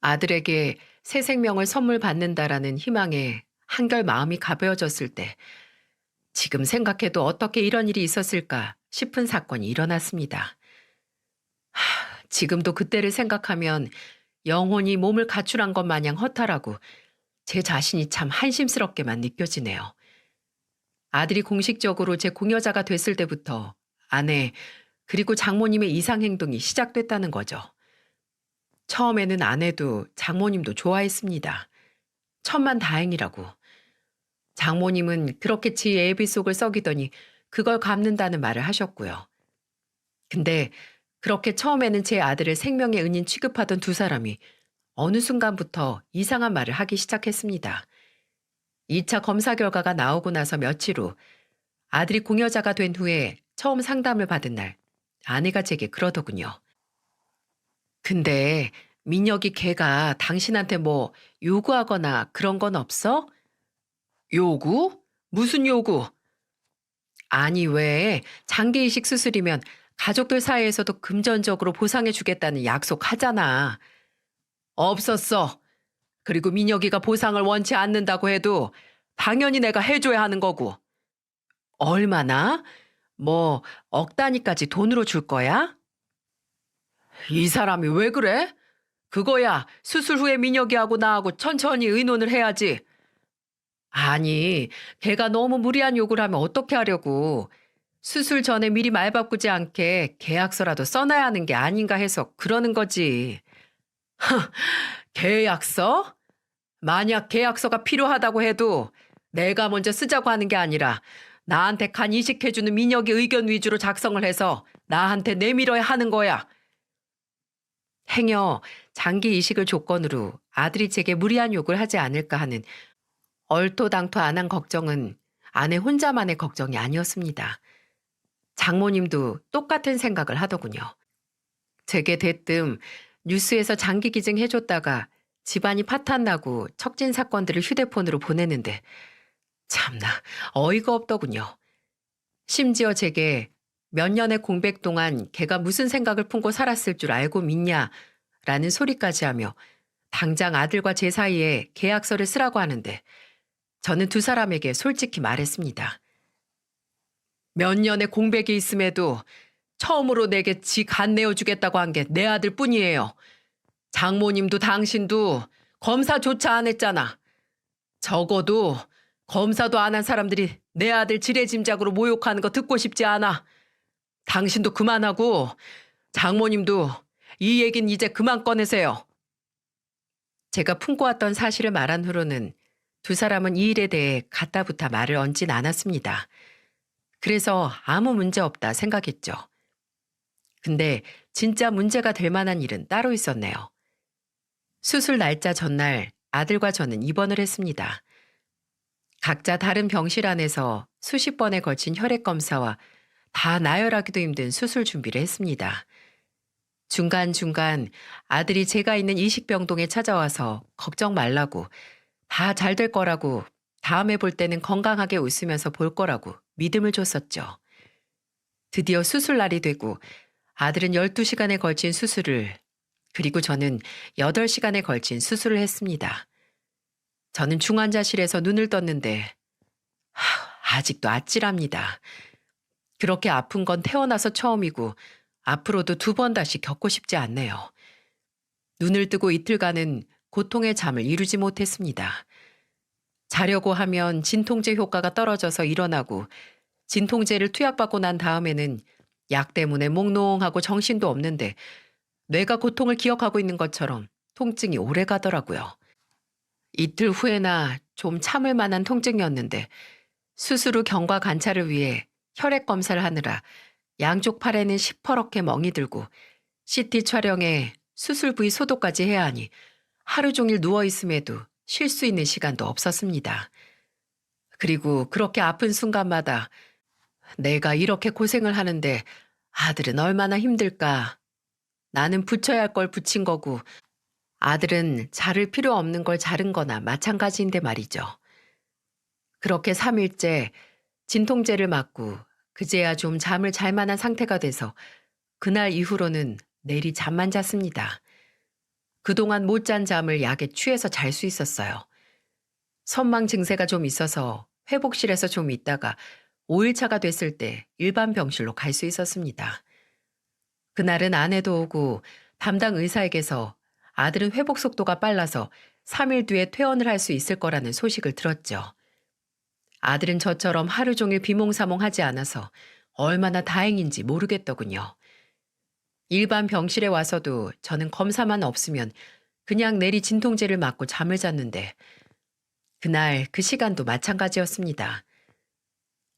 [SPEAKER 1] 아들에게 새 생명을 선물 받는다라는 희망에 한결 마음이 가벼워졌을 때 지금 생각해도 어떻게 이런 일이 있었을까 싶은 사건이 일어났습니다. 지금도 그때를 생각하면 영혼이 몸을 가출한 것 마냥 허탈하고 제 자신이 참 한심스럽게만 느껴지네요. 아들이 공식적으로 제 공여자가 됐을 때부터 아내 그리고 장모님의 이상 행동이 시작됐다는 거죠. 처음에는 아내도 장모님도 좋아했습니다. 천만다행이라고. 장모님은 그렇게 지 애비 속을 썩이더니 그걸 갚는다는 말을 하셨고요. 근데 그렇게 처음에는 제 아들을 생명의 은인 취급하던 두 사람이 어느 순간부터 이상한 말을 하기 시작했습니다. 2차 검사 결과가 나오고 나서 며칠 후 아들이 공여자가 된 후에 처음 상담을 받은 날 아내가 제게 그러더군요. 근데 민혁이 걔가 당신한테 뭐 요구하거나 그런 건 없어? 요구? 무슨 요구? 아니 왜 장기 이식 수술이면 가족들 사이에서도 금전적으로 보상해 주겠다는 약속하잖아. 없었어. 그리고 민혁이가 보상을 원치 않는다고 해도 당연히 내가 해줘야 하는 거고. 얼마나? 뭐 억 단위까지 돈으로 줄 거야? 이 사람이 왜 그래? 그거야 수술 후에 민혁이하고 나하고 천천히 의논을 해야지. 아니, 걔가 너무 무리한 요구를 하면 어떻게 하려고. 수술 전에 미리 말 바꾸지 않게 계약서라도 써놔야 하는 게 아닌가 해서 그러는 거지. 계약서? 만약 계약서가 필요하다고 해도 내가 먼저 쓰자고 하는 게 아니라 나한테 간 이식해주는 민혁이 의견 위주로 작성을 해서 나한테 내밀어야 하는 거야. 행여 장기 이식을 조건으로 아들이 제게 무리한 요구를 하지 않을까 하는 얼토당토 안 한 걱정은 아내 혼자만의 걱정이 아니었습니다. 장모님도 똑같은 생각을 하더군요. 제게 대뜸 뉴스에서 장기 기증해줬다가 집안이 파탄나고 척진 사건들을 휴대폰으로 보내는데 참나 어이가 없더군요. 심지어 제게 몇 년의 공백 동안 걔가 무슨 생각을 품고 살았을 줄 알고 믿냐 라는 소리까지 하며 당장 아들과 제 사이에 계약서를 쓰라고 하는데 저는 두 사람에게 솔직히 말했습니다. 몇 년의 공백이 있음에도 처음으로 내게 지 간 내어주겠다고 한 게 내 아들 뿐이에요. 장모님도 당신도 검사조차 안 했잖아. 적어도 검사도 안 한 사람들이 내 아들 지레짐작으로 모욕하는 거 듣고 싶지 않아. 당신도 그만하고 장모님도 이 얘긴 이제 그만 꺼내세요. 제가 품고 왔던 사실을 말한 후로는 두 사람은 이 일에 대해 가타부타 말을 얹진 않았습니다. 그래서 아무 문제 없다 생각했죠. 근데 진짜 문제가 될 만한 일은 따로 있었네요. 수술 날짜 전날 아들과 저는 입원을 했습니다. 각자 다른 병실 안에서 수십 번에 걸친 혈액 검사와 다 나열하기도 힘든 수술 준비를 했습니다. 중간중간 아들이 제가 있는 이식병동에 찾아와서 걱정 말라고 다 잘 될 거라고 다음에 볼 때는 건강하게 웃으면서 볼 거라고 믿음을 줬었죠. 드디어 수술 날이 되고 아들은 12시간에 걸친 수술을 그리고 저는 8시간에 걸친 수술을 했습니다. 저는 중환자실에서 눈을 떴는데 아직도 아찔합니다. 그렇게 아픈 건 태어나서 처음이고 앞으로도 두 번 다시 겪고 싶지 않네요. 눈을 뜨고 이틀간은 고통의 잠을 이루지 못했습니다. 자려고 하면 진통제 효과가 떨어져서 일어나고 진통제를 투약받고 난 다음에는 약 때문에 몽롱하고 정신도 없는데 뇌가 고통을 기억하고 있는 것처럼 통증이 오래 가더라고요. 이틀 후에나 좀 참을 만한 통증이었는데 수술 후 경과 관찰을 위해 혈액 검사를 하느라 양쪽 팔에는 시퍼렇게 멍이 들고 CT 촬영에 수술 부위 소독까지 해야 하니 하루 종일 누워 있음에도 쉴 수 있는 시간도 없었습니다. 그리고 그렇게 아픈 순간마다 내가 이렇게 고생을 하는데 아들은 얼마나 힘들까. 나는 붙여야 할 걸 붙인 거고 아들은 자를 필요 없는 걸 자른 거나 마찬가지인데 말이죠. 그렇게 3일째 진통제를 맞고 그제야 좀 잠을 잘 만한 상태가 돼서 그날 이후로는 내리 잠만 잤습니다. 그동안 못 잔 잠을 약에 취해서 잘 수 있었어요. 선망 증세가 좀 있어서 회복실에서 좀 있다가 5일차가 됐을 때 일반 병실로 갈 수 있었습니다. 그날은 아내도 오고 담당 의사에게서 아들은 회복 속도가 빨라서 3일 뒤에 퇴원을 할 수 있을 거라는 소식을 들었죠. 아들은 저처럼 하루 종일 비몽사몽하지 않아서 얼마나 다행인지 모르겠더군요. 일반 병실에 와서도 저는 검사만 없으면 그냥 내리 진통제를 맞고 잠을 잤는데 그날 그 시간도 마찬가지였습니다.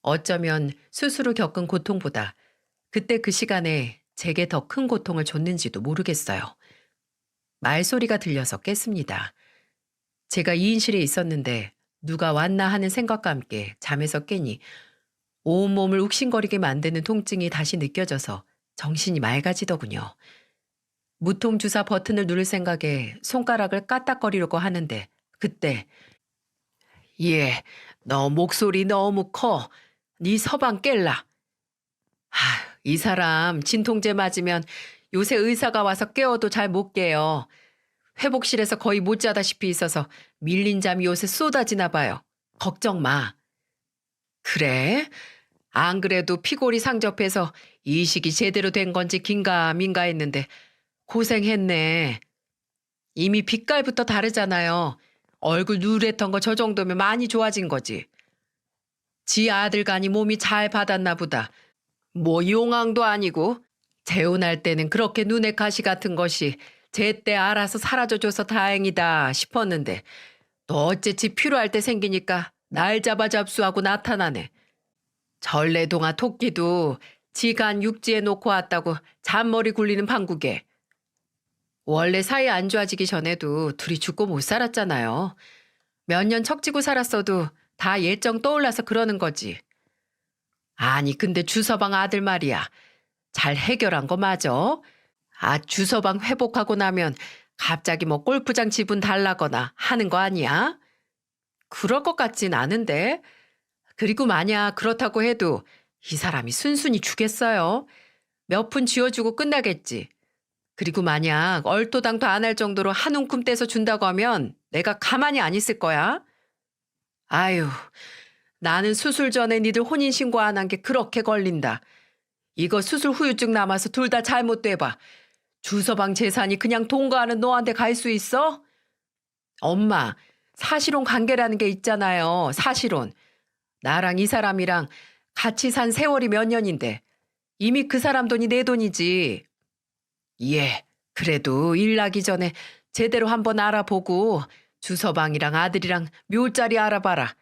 [SPEAKER 1] 어쩌면 수술 후 겪은 고통보다 그때 그 시간에 제게 더 큰 고통을 줬는지도 모르겠어요. 말소리가 들려서 깼습니다. 제가 2인실에 있었는데 누가 왔나 하는 생각과 함께 잠에서 깨니 온몸을 욱신거리게 만드는 통증이 다시 느껴져서 정신이 맑아지더군요. 무통주사 버튼을 누를 생각에 손가락을 까딱거리려고 하는데 그때 얘, 너 목소리 너무 커. 네 서방 깰라. 이 사람 진통제 맞으면 요새 의사가 와서 깨워도 잘 못 깨요. 회복실에서 거의 못 자다시피 있어서 밀린 잠이 요새 쏟아지나 봐요. 걱정 마. 그래? 안 그래도 피골이 상접해서 이식이 제대로 된 건지 긴가민가 했는데 고생했네. 이미 빛깔부터 다르잖아요. 얼굴 누랬던 거 저 정도면 많이 좋아진 거지. 지 아들 간이 몸이 잘 받았나 보다. 뭐 용왕도 아니고 재혼할 때는 그렇게 눈에 가시 같은 것이 제때 알아서 사라져줘서 다행이다 싶었는데 또 어째지 필요할 때 생기니까 날 잡아 잡수하고 나타나네. 전래동화 토끼도 지간 육지에 놓고 왔다고 잔머리 굴리는 방국에. 원래 사이 안 좋아지기 전에도 둘이 죽고 못 살았잖아요. 몇 년 척지고 살았어도 다 예정 떠올라서 그러는 거지. 아니 근데 주서방 아들 말이야. 잘 해결한 거 맞아? 주서방 회복하고 나면 갑자기 뭐 골프장 지분 달라거나 하는 거 아니야? 그럴 것 같진 않은데. 그리고 만약 그렇다고 해도 이 사람이 순순히 주겠어요? 몇 푼 쥐어주고 끝나겠지. 그리고 만약 얼토당토 안 할 정도로 한 움큼 떼서 준다고 하면 내가 가만히 안 있을 거야. 아유, 나는 수술 전에 니들 혼인신고 안 한 게 그렇게 걸린다. 이거 수술 후유증 남아서 둘 다 잘못돼봐. 주서방 재산이 그냥 동거하는 너한테 갈 수 있어? 엄마, 사실혼 관계라는 게 있잖아요. 사실혼. 나랑 이 사람이랑 같이 산 세월이 몇 년인데 이미 그 사람 돈이 내 돈이지. 예, 그래도 일 나기 전에 제대로 한번 알아보고 주서방이랑 아들이랑 묘자리 알아봐라.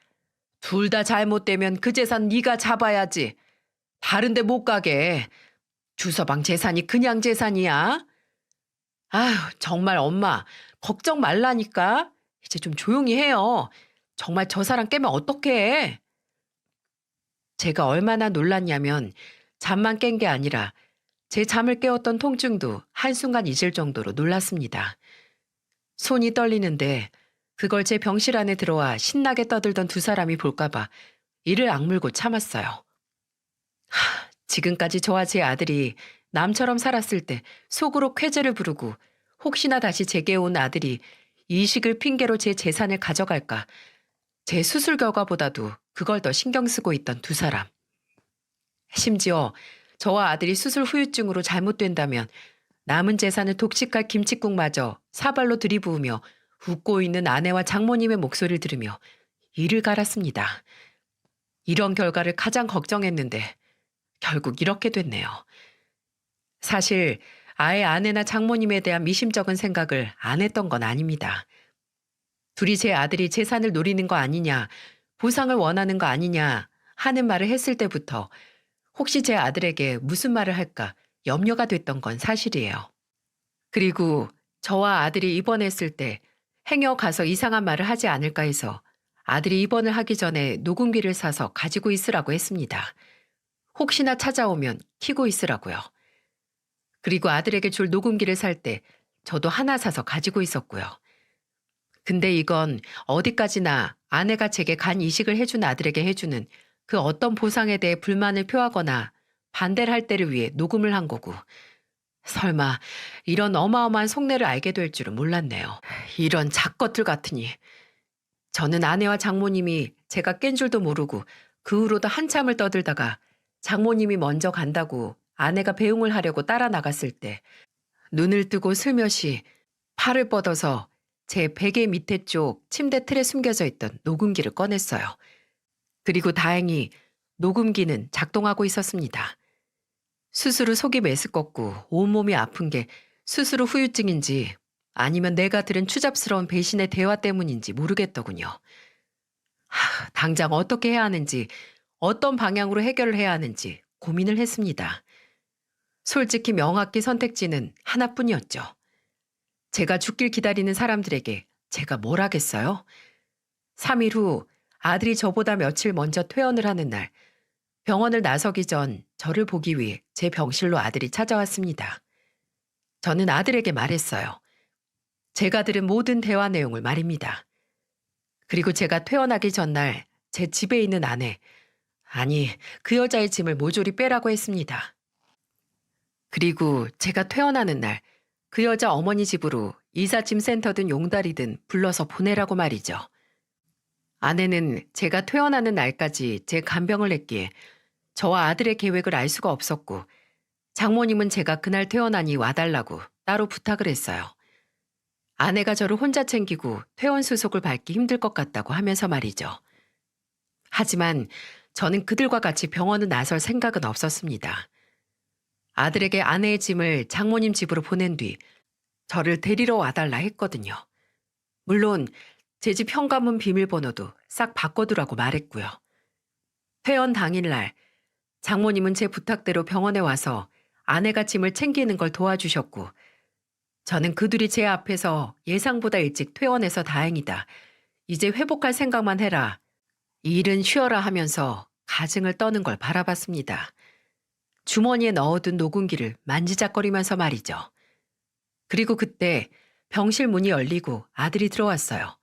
[SPEAKER 1] 둘 다 잘못되면 그 재산 네가 잡아야지. 다른 데 못 가게. 주서방 재산이 그냥 재산이야. 아휴, 정말 엄마, 걱정 말라니까. 이제 좀 조용히 해요. 정말 저 사람 깨면 어떡해. 제가 얼마나 놀랐냐면 잠만 깬 게 아니라 제 잠을 깨웠던 통증도 한순간 잊을 정도로 놀랐습니다. 손이 떨리는데 그걸 제 병실 안에 들어와 신나게 떠들던 두 사람이 볼까봐 이를 악물고 참았어요. 지금까지 저와 제 아들이 남처럼 살았을 때 속으로 쾌재를 부르고 혹시나 다시 제게 온 아들이 이식을 핑계로 제 재산을 가져갈까 제 수술 결과보다도 그걸 더 신경 쓰고 있던 두 사람. 심지어 저와 아들이 수술 후유증으로 잘못된다면 남은 재산을 독식할 김칫국마저 사발로 들이부으며 웃고 있는 아내와 장모님의 목소리를 들으며 이를 갈았습니다. 이런 결과를 가장 걱정했는데 결국 이렇게 됐네요. 사실 아예 아내나 장모님에 대한 미심쩍은 생각을 안 했던 건 아닙니다. 둘이 제 아들이 재산을 노리는 거 아니냐, 보상을 원하는 거 아니냐 하는 말을 했을 때부터 혹시 제 아들에게 무슨 말을 할까 염려가 됐던 건 사실이에요. 그리고 저와 아들이 입원했을 때 행여 가서 이상한 말을 하지 않을까 해서 아들이 입원을 하기 전에 녹음기를 사서 가지고 있으라고 했습니다. 혹시나 찾아오면 켜고 있으라고요. 그리고 아들에게 줄 녹음기를 살 때 저도 하나 사서 가지고 있었고요. 근데 이건 어디까지나 아내가 제게 간 이식을 해준 아들에게 해주는 그 어떤 보상에 대해 불만을 표하거나 반대를 할 때를 위해 녹음을 한 거고, 설마 이런 어마어마한 속내를 알게 될 줄은 몰랐네요. 이런 작것들 같으니. 저는 아내와 장모님이 제가 깬 줄도 모르고 그 후로도 한참을 떠들다가 장모님이 먼저 간다고 아내가 배웅을 하려고 따라 나갔을 때 눈을 뜨고 슬며시 팔을 뻗어서 제 베개 밑에 쪽 침대 틀에 숨겨져 있던 녹음기를 꺼냈어요. 그리고 다행히 녹음기는 작동하고 있었습니다. 수술 후 속이 메스껍고 온몸이 아픈 게 수술 후 후유증인지 아니면 내가 들은 추잡스러운 배신의 대화 때문인지 모르겠더군요. 당장 어떻게 해야 하는지, 어떤 방향으로 해결을 해야 하는지 고민을 했습니다. 솔직히 명확히 선택지는 하나뿐이었죠. 제가 죽길 기다리는 사람들에게 제가 뭘 하겠어요? 3일 후 아들이 저보다 며칠 먼저 퇴원을 하는 날, 병원을 나서기 전 저를 보기 위해 제 병실로 아들이 찾아왔습니다. 저는 아들에게 말했어요. 제가 들은 모든 대화 내용을 말입니다. 그리고 제가 퇴원하기 전날 제 집에 있는 아내, 아니 그 여자의 짐을 모조리 빼라고 했습니다. 그리고 제가 퇴원하는 날 그 여자 어머니 집으로 이삿짐 센터든 용달이든 불러서 보내라고 말이죠. 아내는 제가 퇴원하는 날까지 제 간병을 했기에 저와 아들의 계획을 알 수가 없었고, 장모님은 제가 그날 퇴원하니 와달라고 따로 부탁을 했어요. 아내가 저를 혼자 챙기고 퇴원 수속을 밟기 힘들 것 같다고 하면서 말이죠. 하지만 저는 그들과 같이 병원을 나설 생각은 없었습니다. 아들에게 아내의 짐을 장모님 집으로 보낸 뒤 저를 데리러 와달라 했거든요. 물론 제 집 현관문 비밀번호도 싹 바꿔두라고 말했고요. 퇴원 당일날 장모님은 제 부탁대로 병원에 와서 아내가 짐을 챙기는 걸 도와주셨고, 저는 그들이 제 앞에서 예상보다 일찍 퇴원해서 다행이다. 이제 회복할 생각만 해라. 일은 쉬어라 하면서 가증을 떠는 걸 바라봤습니다. 주머니에 넣어둔 녹음기를 만지작거리면서 말이죠. 그리고 그때 병실 문이 열리고 아들이 들어왔어요.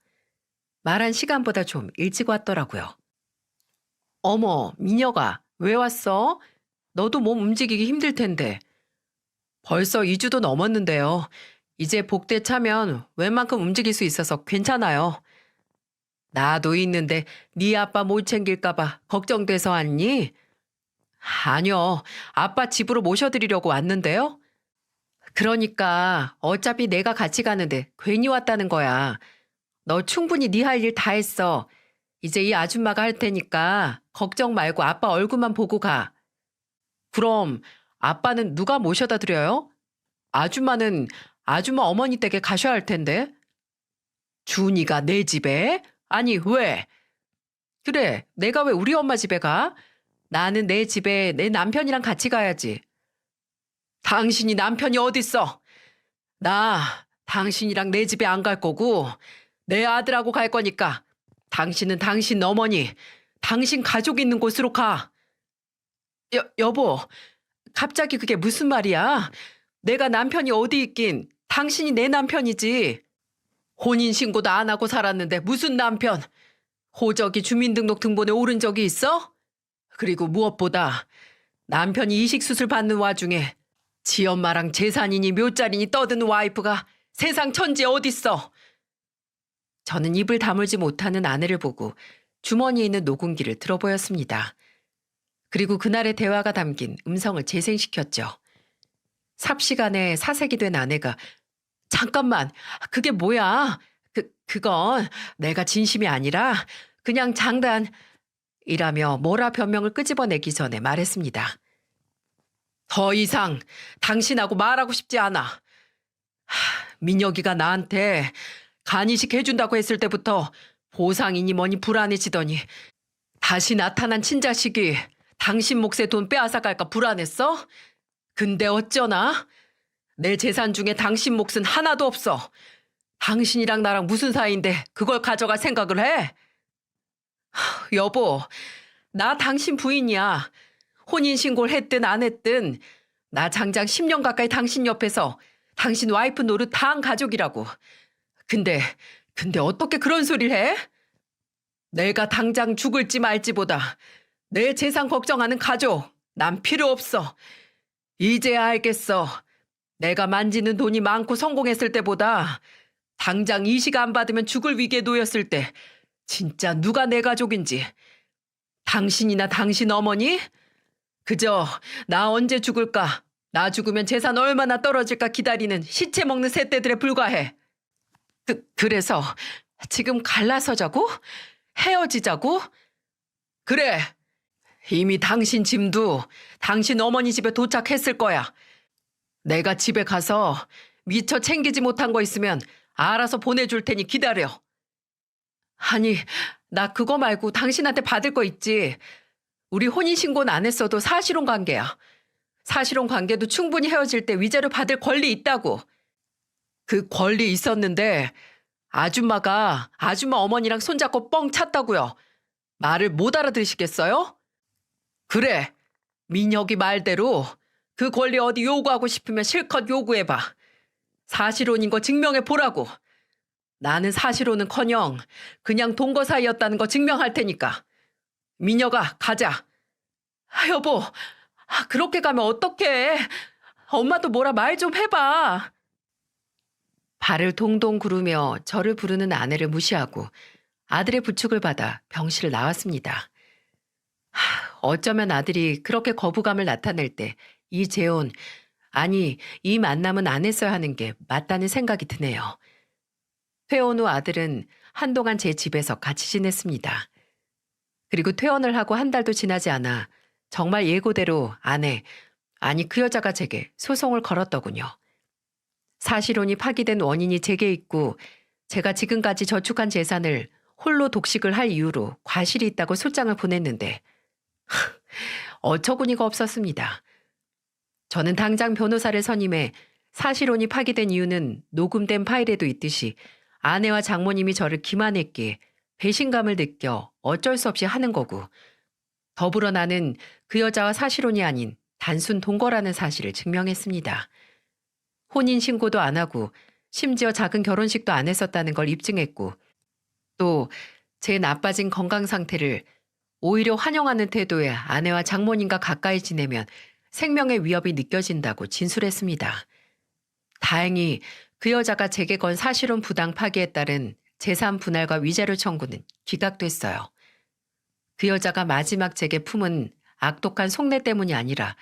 [SPEAKER 1] 말한 시간보다 좀 일찍 왔더라고요. 어머, 미녀가 왜 왔어? 너도 몸 움직이기 힘들 텐데. 벌써 2주도 넘었는데요. 이제 복대 차면 웬만큼 움직일 수 있어서 괜찮아요. 나도 있는데 네 아빠 못 챙길까 봐 걱정돼서 왔니? 아니요. 아빠 집으로 모셔드리려고 왔는데요. 그러니까 어차피 내가 같이 가는데 괜히 왔다는 거야. 너 충분히 네 할 일 다 했어. 이제 이 아줌마가 할 테니까 걱정 말고 아빠 얼굴만 보고 가. 그럼 아빠는 누가 모셔다 드려요? 아줌마는 아줌마 어머니 댁에 가셔야 할 텐데. 준이가 내 집에? 아니 왜? 그래, 내가 왜 우리 엄마 집에 가? 나는 내 집에 내 남편이랑 같이 가야지. 당신이 남편이 어딨어? 나 당신이랑 내 집에 안 갈 거고 내 아들하고 갈 거니까 당신은 당신 어머니, 당신 가족 있는 곳으로 가. 여보, 갑자기 그게 무슨 말이야? 내가 남편이 어디 있긴, 당신이 내 남편이지. 혼인신고도 안 하고 살았는데 무슨 남편? 호적이 주민등록 등본에 오른 적이 있어? 그리고 무엇보다 남편이 이식수술 받는 와중에 지 엄마랑 재산이니 묘자리니 떠드는 와이프가 세상 천지에 어딨어? 저는 입을 다물지 못하는 아내를 보고 주머니에 있는 녹음기를 들어보였습니다. 그리고 그날의 대화가 담긴 음성을 재생시켰죠. 삽시간에 사색이 된 아내가 잠깐만, 그게 뭐야? 그건 내가 진심이 아니라 그냥 장단이라며 뭐라 변명을 끄집어내기 전에 말했습니다. 더 이상 당신하고 말하고 싶지 않아. 민혁이가 나한테 간이식 해준다고 했을 때부터 보상이니 뭐니 불안해지더니 다시 나타난 친자식이 당신 몫의 돈 빼앗아갈까 불안했어? 근데 어쩌나? 내 재산 중에 당신 몫은 하나도 없어. 당신이랑 나랑 무슨 사이인데 그걸 가져갈 생각을 해? 여보, 나 당신 부인이야. 혼인신고를 했든 안 했든 나 장장 10년 가까이 당신 옆에서 당신 와이프 노릇 다 한 가족이라고. 근데 어떻게 그런 소리를 해? 내가 당장 죽을지 말지보다 내 재산 걱정하는 가족, 난 필요 없어. 이제야 알겠어. 내가 만지는 돈이 많고 성공했을 때보다 당장 이식 안 받으면 죽을 위기에 놓였을 때 진짜 누가 내 가족인지. 당신이나 당신 어머니? 그저 나 언제 죽을까? 나 죽으면 재산 얼마나 떨어질까 기다리는 시체 먹는 새떼들에 불과해. 그래서 지금 갈라서자고? 헤어지자고? 그래. 이미 당신 짐도 당신 어머니 집에 도착했을 거야. 내가 집에 가서 미처 챙기지 못한 거 있으면 알아서 보내줄 테니 기다려. 아니, 나 그거 말고 당신한테 받을 거 있지. 우리 혼인신고는 안 했어도 사실혼 관계야. 사실혼 관계도 충분히 헤어질 때 위자료 받을 권리 있다고. 그 권리 있었는데 아줌마가 아줌마 어머니랑 손잡고 뻥 찼다고요. 말을 못 알아들으시겠어요? 그래, 민혁이 말대로 그 권리 어디 요구하고 싶으면 실컷 요구해봐. 사실혼인 거 증명해 보라고. 나는 사실혼은커녕 그냥 동거 사이였다는 거 증명할 테니까. 민혁아, 가자. 여보, 그렇게 가면 어떡해. 엄마도 뭐라 말 좀 해봐. 발을 동동 구르며 저를 부르는 아내를 무시하고 아들의 부축을 받아 병실을 나왔습니다. 어쩌면 아들이 그렇게 거부감을 나타낼 때 이재혼, 아니 이 만남은 안 했어야 하는 게 맞다는 생각이 드네요. 퇴원 후 아들은 한동안 제 집에서 같이 지냈습니다. 그리고 퇴원을 하고 한 달도 지나지 않아 정말 예고대로 아내, 아니 그 여자가 제게 소송을 걸었더군요. 사실혼이 파기된 원인이 제게 있고 제가 지금까지 저축한 재산을 홀로 독식을 할 이유로 과실이 있다고 소장을 보냈는데 어처구니가 없었습니다. 저는 당장 변호사를 선임해 사실혼이 파기된 이유는 녹음된 파일에도 있듯이 아내와 장모님이 저를 기만했기에 배신감을 느껴 어쩔 수 없이 하는 거고, 더불어 나는 그 여자와 사실혼이 아닌 단순 동거라는 사실을 증명했습니다. 혼인신고도 안 하고 심지어 작은 결혼식도 안 했었다는 걸 입증했고, 또 제 나빠진 건강 상태를 오히려 환영하는 태도의 아내와 장모님과 가까이 지내면 생명의 위협이 느껴진다고 진술했습니다. 다행히 그 여자가 제게 건 사실혼 부당 파기에 따른 재산 분할과 위자료 청구는 기각됐어요. 그 여자가 마지막 제게 품은 악독한 속내 때문이 아니라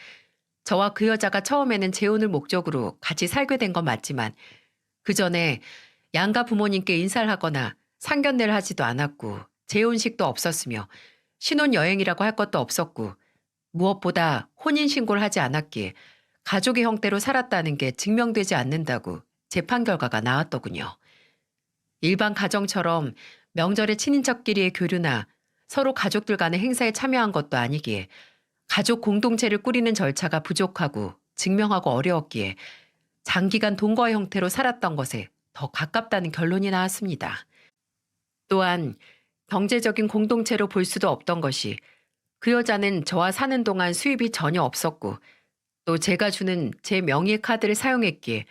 [SPEAKER 1] 저와 그 여자가 처음에는 재혼을 목적으로 같이 살게 된 건 맞지만 그 전에 양가 부모님께 인사를 하거나 상견례를 하지도 않았고 재혼식도 없었으며 신혼여행이라고 할 것도 없었고 무엇보다 혼인신고를 하지 않았기에 가족의 형태로 살았다는 게 증명되지 않는다고 재판 결과가 나왔더군요. 일반 가정처럼 명절에 친인척끼리의 교류나 서로 가족들 간의 행사에 참여한 것도 아니기에 가족 공동체를 꾸리는 절차가 부족하고 증명하고 어려웠기에 장기간 동거 형태로 살았던 것에 더 가깝다는 결론이 나왔습니다. 또한 경제적인 공동체로 볼 수도 없던 것이 그 여자는 저와 사는 동안 수입이 전혀 없었고 또 제가 주는 제 명의의 카드를 사용했기에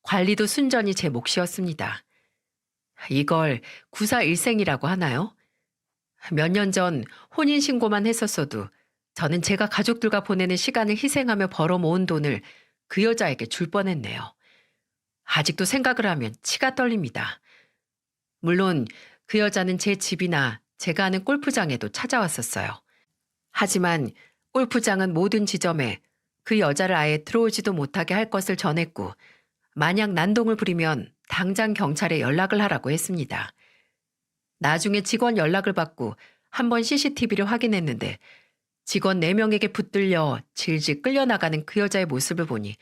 [SPEAKER 1] 관리도 순전히 제 몫이었습니다. 이걸 구사일생이라고 하나요? 몇 년 전 혼인신고만 했었어도 저는 제가 가족들과 보내는 시간을 희생하며 벌어 모은 돈을 그 여자에게 줄 뻔했네요. 아직도 생각을 하면 치가 떨립니다. 물론 그 여자는 제 집이나 제가 아는 골프장에도 찾아왔었어요. 하지만 골프장은 모든 지점에 그 여자를 아예 들어오지도 못하게 할 것을 전했고 만약 난동을 부리면 당장 경찰에 연락을 하라고 했습니다. 나중에 직원 연락을 받고 한번 CCTV를 확인했는데 직원 4명에게 붙들려 질질 끌려나가는 그 여자의 모습을 보니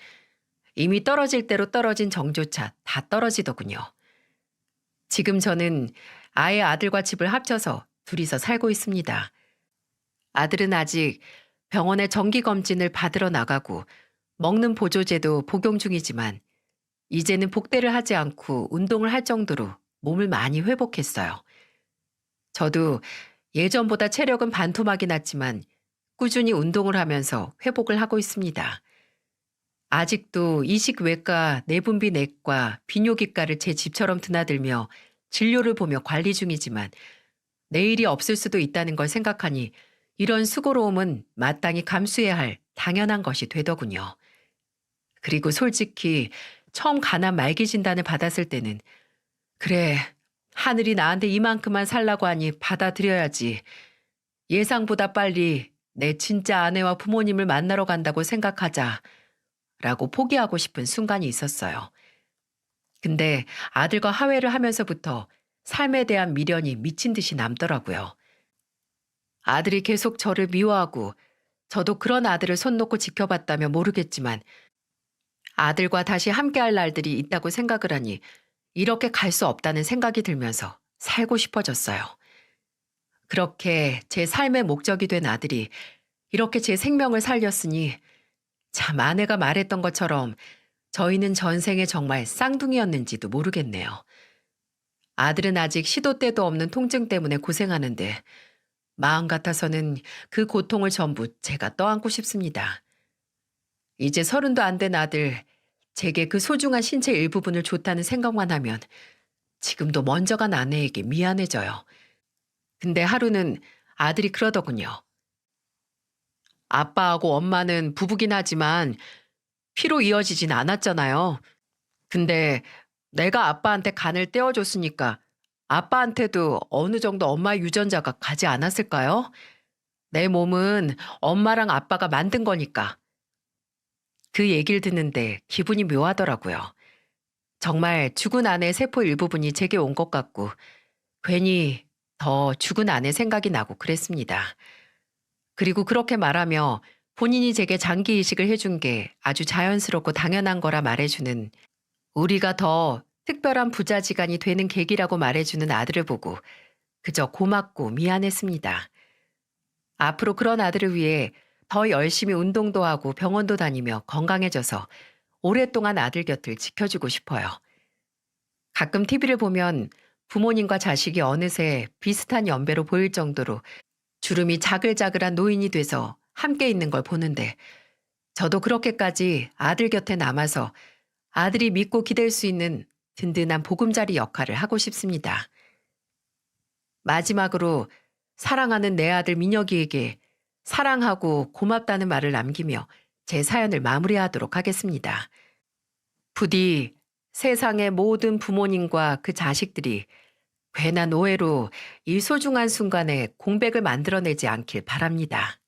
[SPEAKER 1] 이미 떨어질 대로 떨어진 정조차 다 떨어지더군요. 지금 저는 아예 아들과 집을 합쳐서 둘이서 살고 있습니다. 아들은 아직 병원에 정기검진을 받으러 나가고 먹는 보조제도 복용 중이지만 이제는 복대를 하지 않고 운동을 할 정도로 몸을 많이 회복했어요. 저도 예전보다 체력은 반토막이 났지만 꾸준히 운동을 하면서 회복을 하고 있습니다. 아직도 이식외과, 내분비내과, 비뇨기과를 제 집처럼 드나들며 진료를 보며 관리 중이지만 내일이 없을 수도 있다는 걸 생각하니 이런 수고로움은 마땅히 감수해야 할 당연한 것이 되더군요. 그리고 솔직히 처음 간암 말기 진단을 받았을 때는 그래, 하늘이 나한테 이만큼만 살라고 하니 받아들여야지. 예상보다 빨리 내 진짜 아내와 부모님을 만나러 간다고 생각하자. 라고 포기하고 싶은 순간이 있었어요. 근데 아들과 화해를 하면서부터 삶에 대한 미련이 미친 듯이 남더라고요. 아들이 계속 저를 미워하고 저도 그런 아들을 손 놓고 지켜봤다면 모르겠지만 아들과 다시 함께할 날들이 있다고 생각을 하니 이렇게 갈 수 없다는 생각이 들면서 살고 싶어졌어요. 그렇게 제 삶의 목적이 된 아들이 이렇게 제 생명을 살렸으니 참 아내가 말했던 것처럼 저희는 전생에 정말 쌍둥이였는지도 모르겠네요. 아들은 아직 시도 때도 없는 통증 때문에 고생하는데 마음 같아서는 그 고통을 전부 제가 떠안고 싶습니다. 이제 30도 안 된 아들, 제게 그 소중한 신체 일부분을 줬다는 생각만 하면 지금도 먼저 간 아내에게 미안해져요. 근데 하루는 아들이 그러더군요. 아빠하고 엄마는 부부긴 하지만 피로 이어지진 않았잖아요. 근데 내가 아빠한테 간을 떼어줬으니까 아빠한테도 어느 정도 엄마의 유전자가 가지 않았을까요? 내 몸은 엄마랑 아빠가 만든 거니까. 그 얘기를 듣는데 기분이 묘하더라고요. 정말 죽은 아내 세포 일부분이 제게 온 것 같고 괜히 더 죽은 아내 생각이 나고 그랬습니다. 그리고 그렇게 말하며 본인이 제게 장기 이식을 해준 게 아주 자연스럽고 당연한 거라 말해주는 우리가 더 특별한 부자지간이 되는 계기라고 말해주는 아들을 보고 그저 고맙고 미안했습니다. 앞으로 그런 아들을 위해 더 열심히 운동도 하고 병원도 다니며 건강해져서 오랫동안 아들 곁을 지켜주고 싶어요. 가끔 TV를 보면 부모님과 자식이 어느새 비슷한 연배로 보일 정도로 주름이 자글자글한 노인이 돼서 함께 있는 걸 보는데 저도 그렇게까지 아들 곁에 남아서 아들이 믿고 기댈 수 있는 든든한 보금자리 역할을 하고 싶습니다. 마지막으로 사랑하는 내 아들 민혁이에게 사랑하고 고맙다는 말을 남기며 제 사연을 마무리하도록 하겠습니다. 부디 세상의 모든 부모님과 그 자식들이 괜한 오해로 이 소중한 순간에 공백을 만들어내지 않길 바랍니다.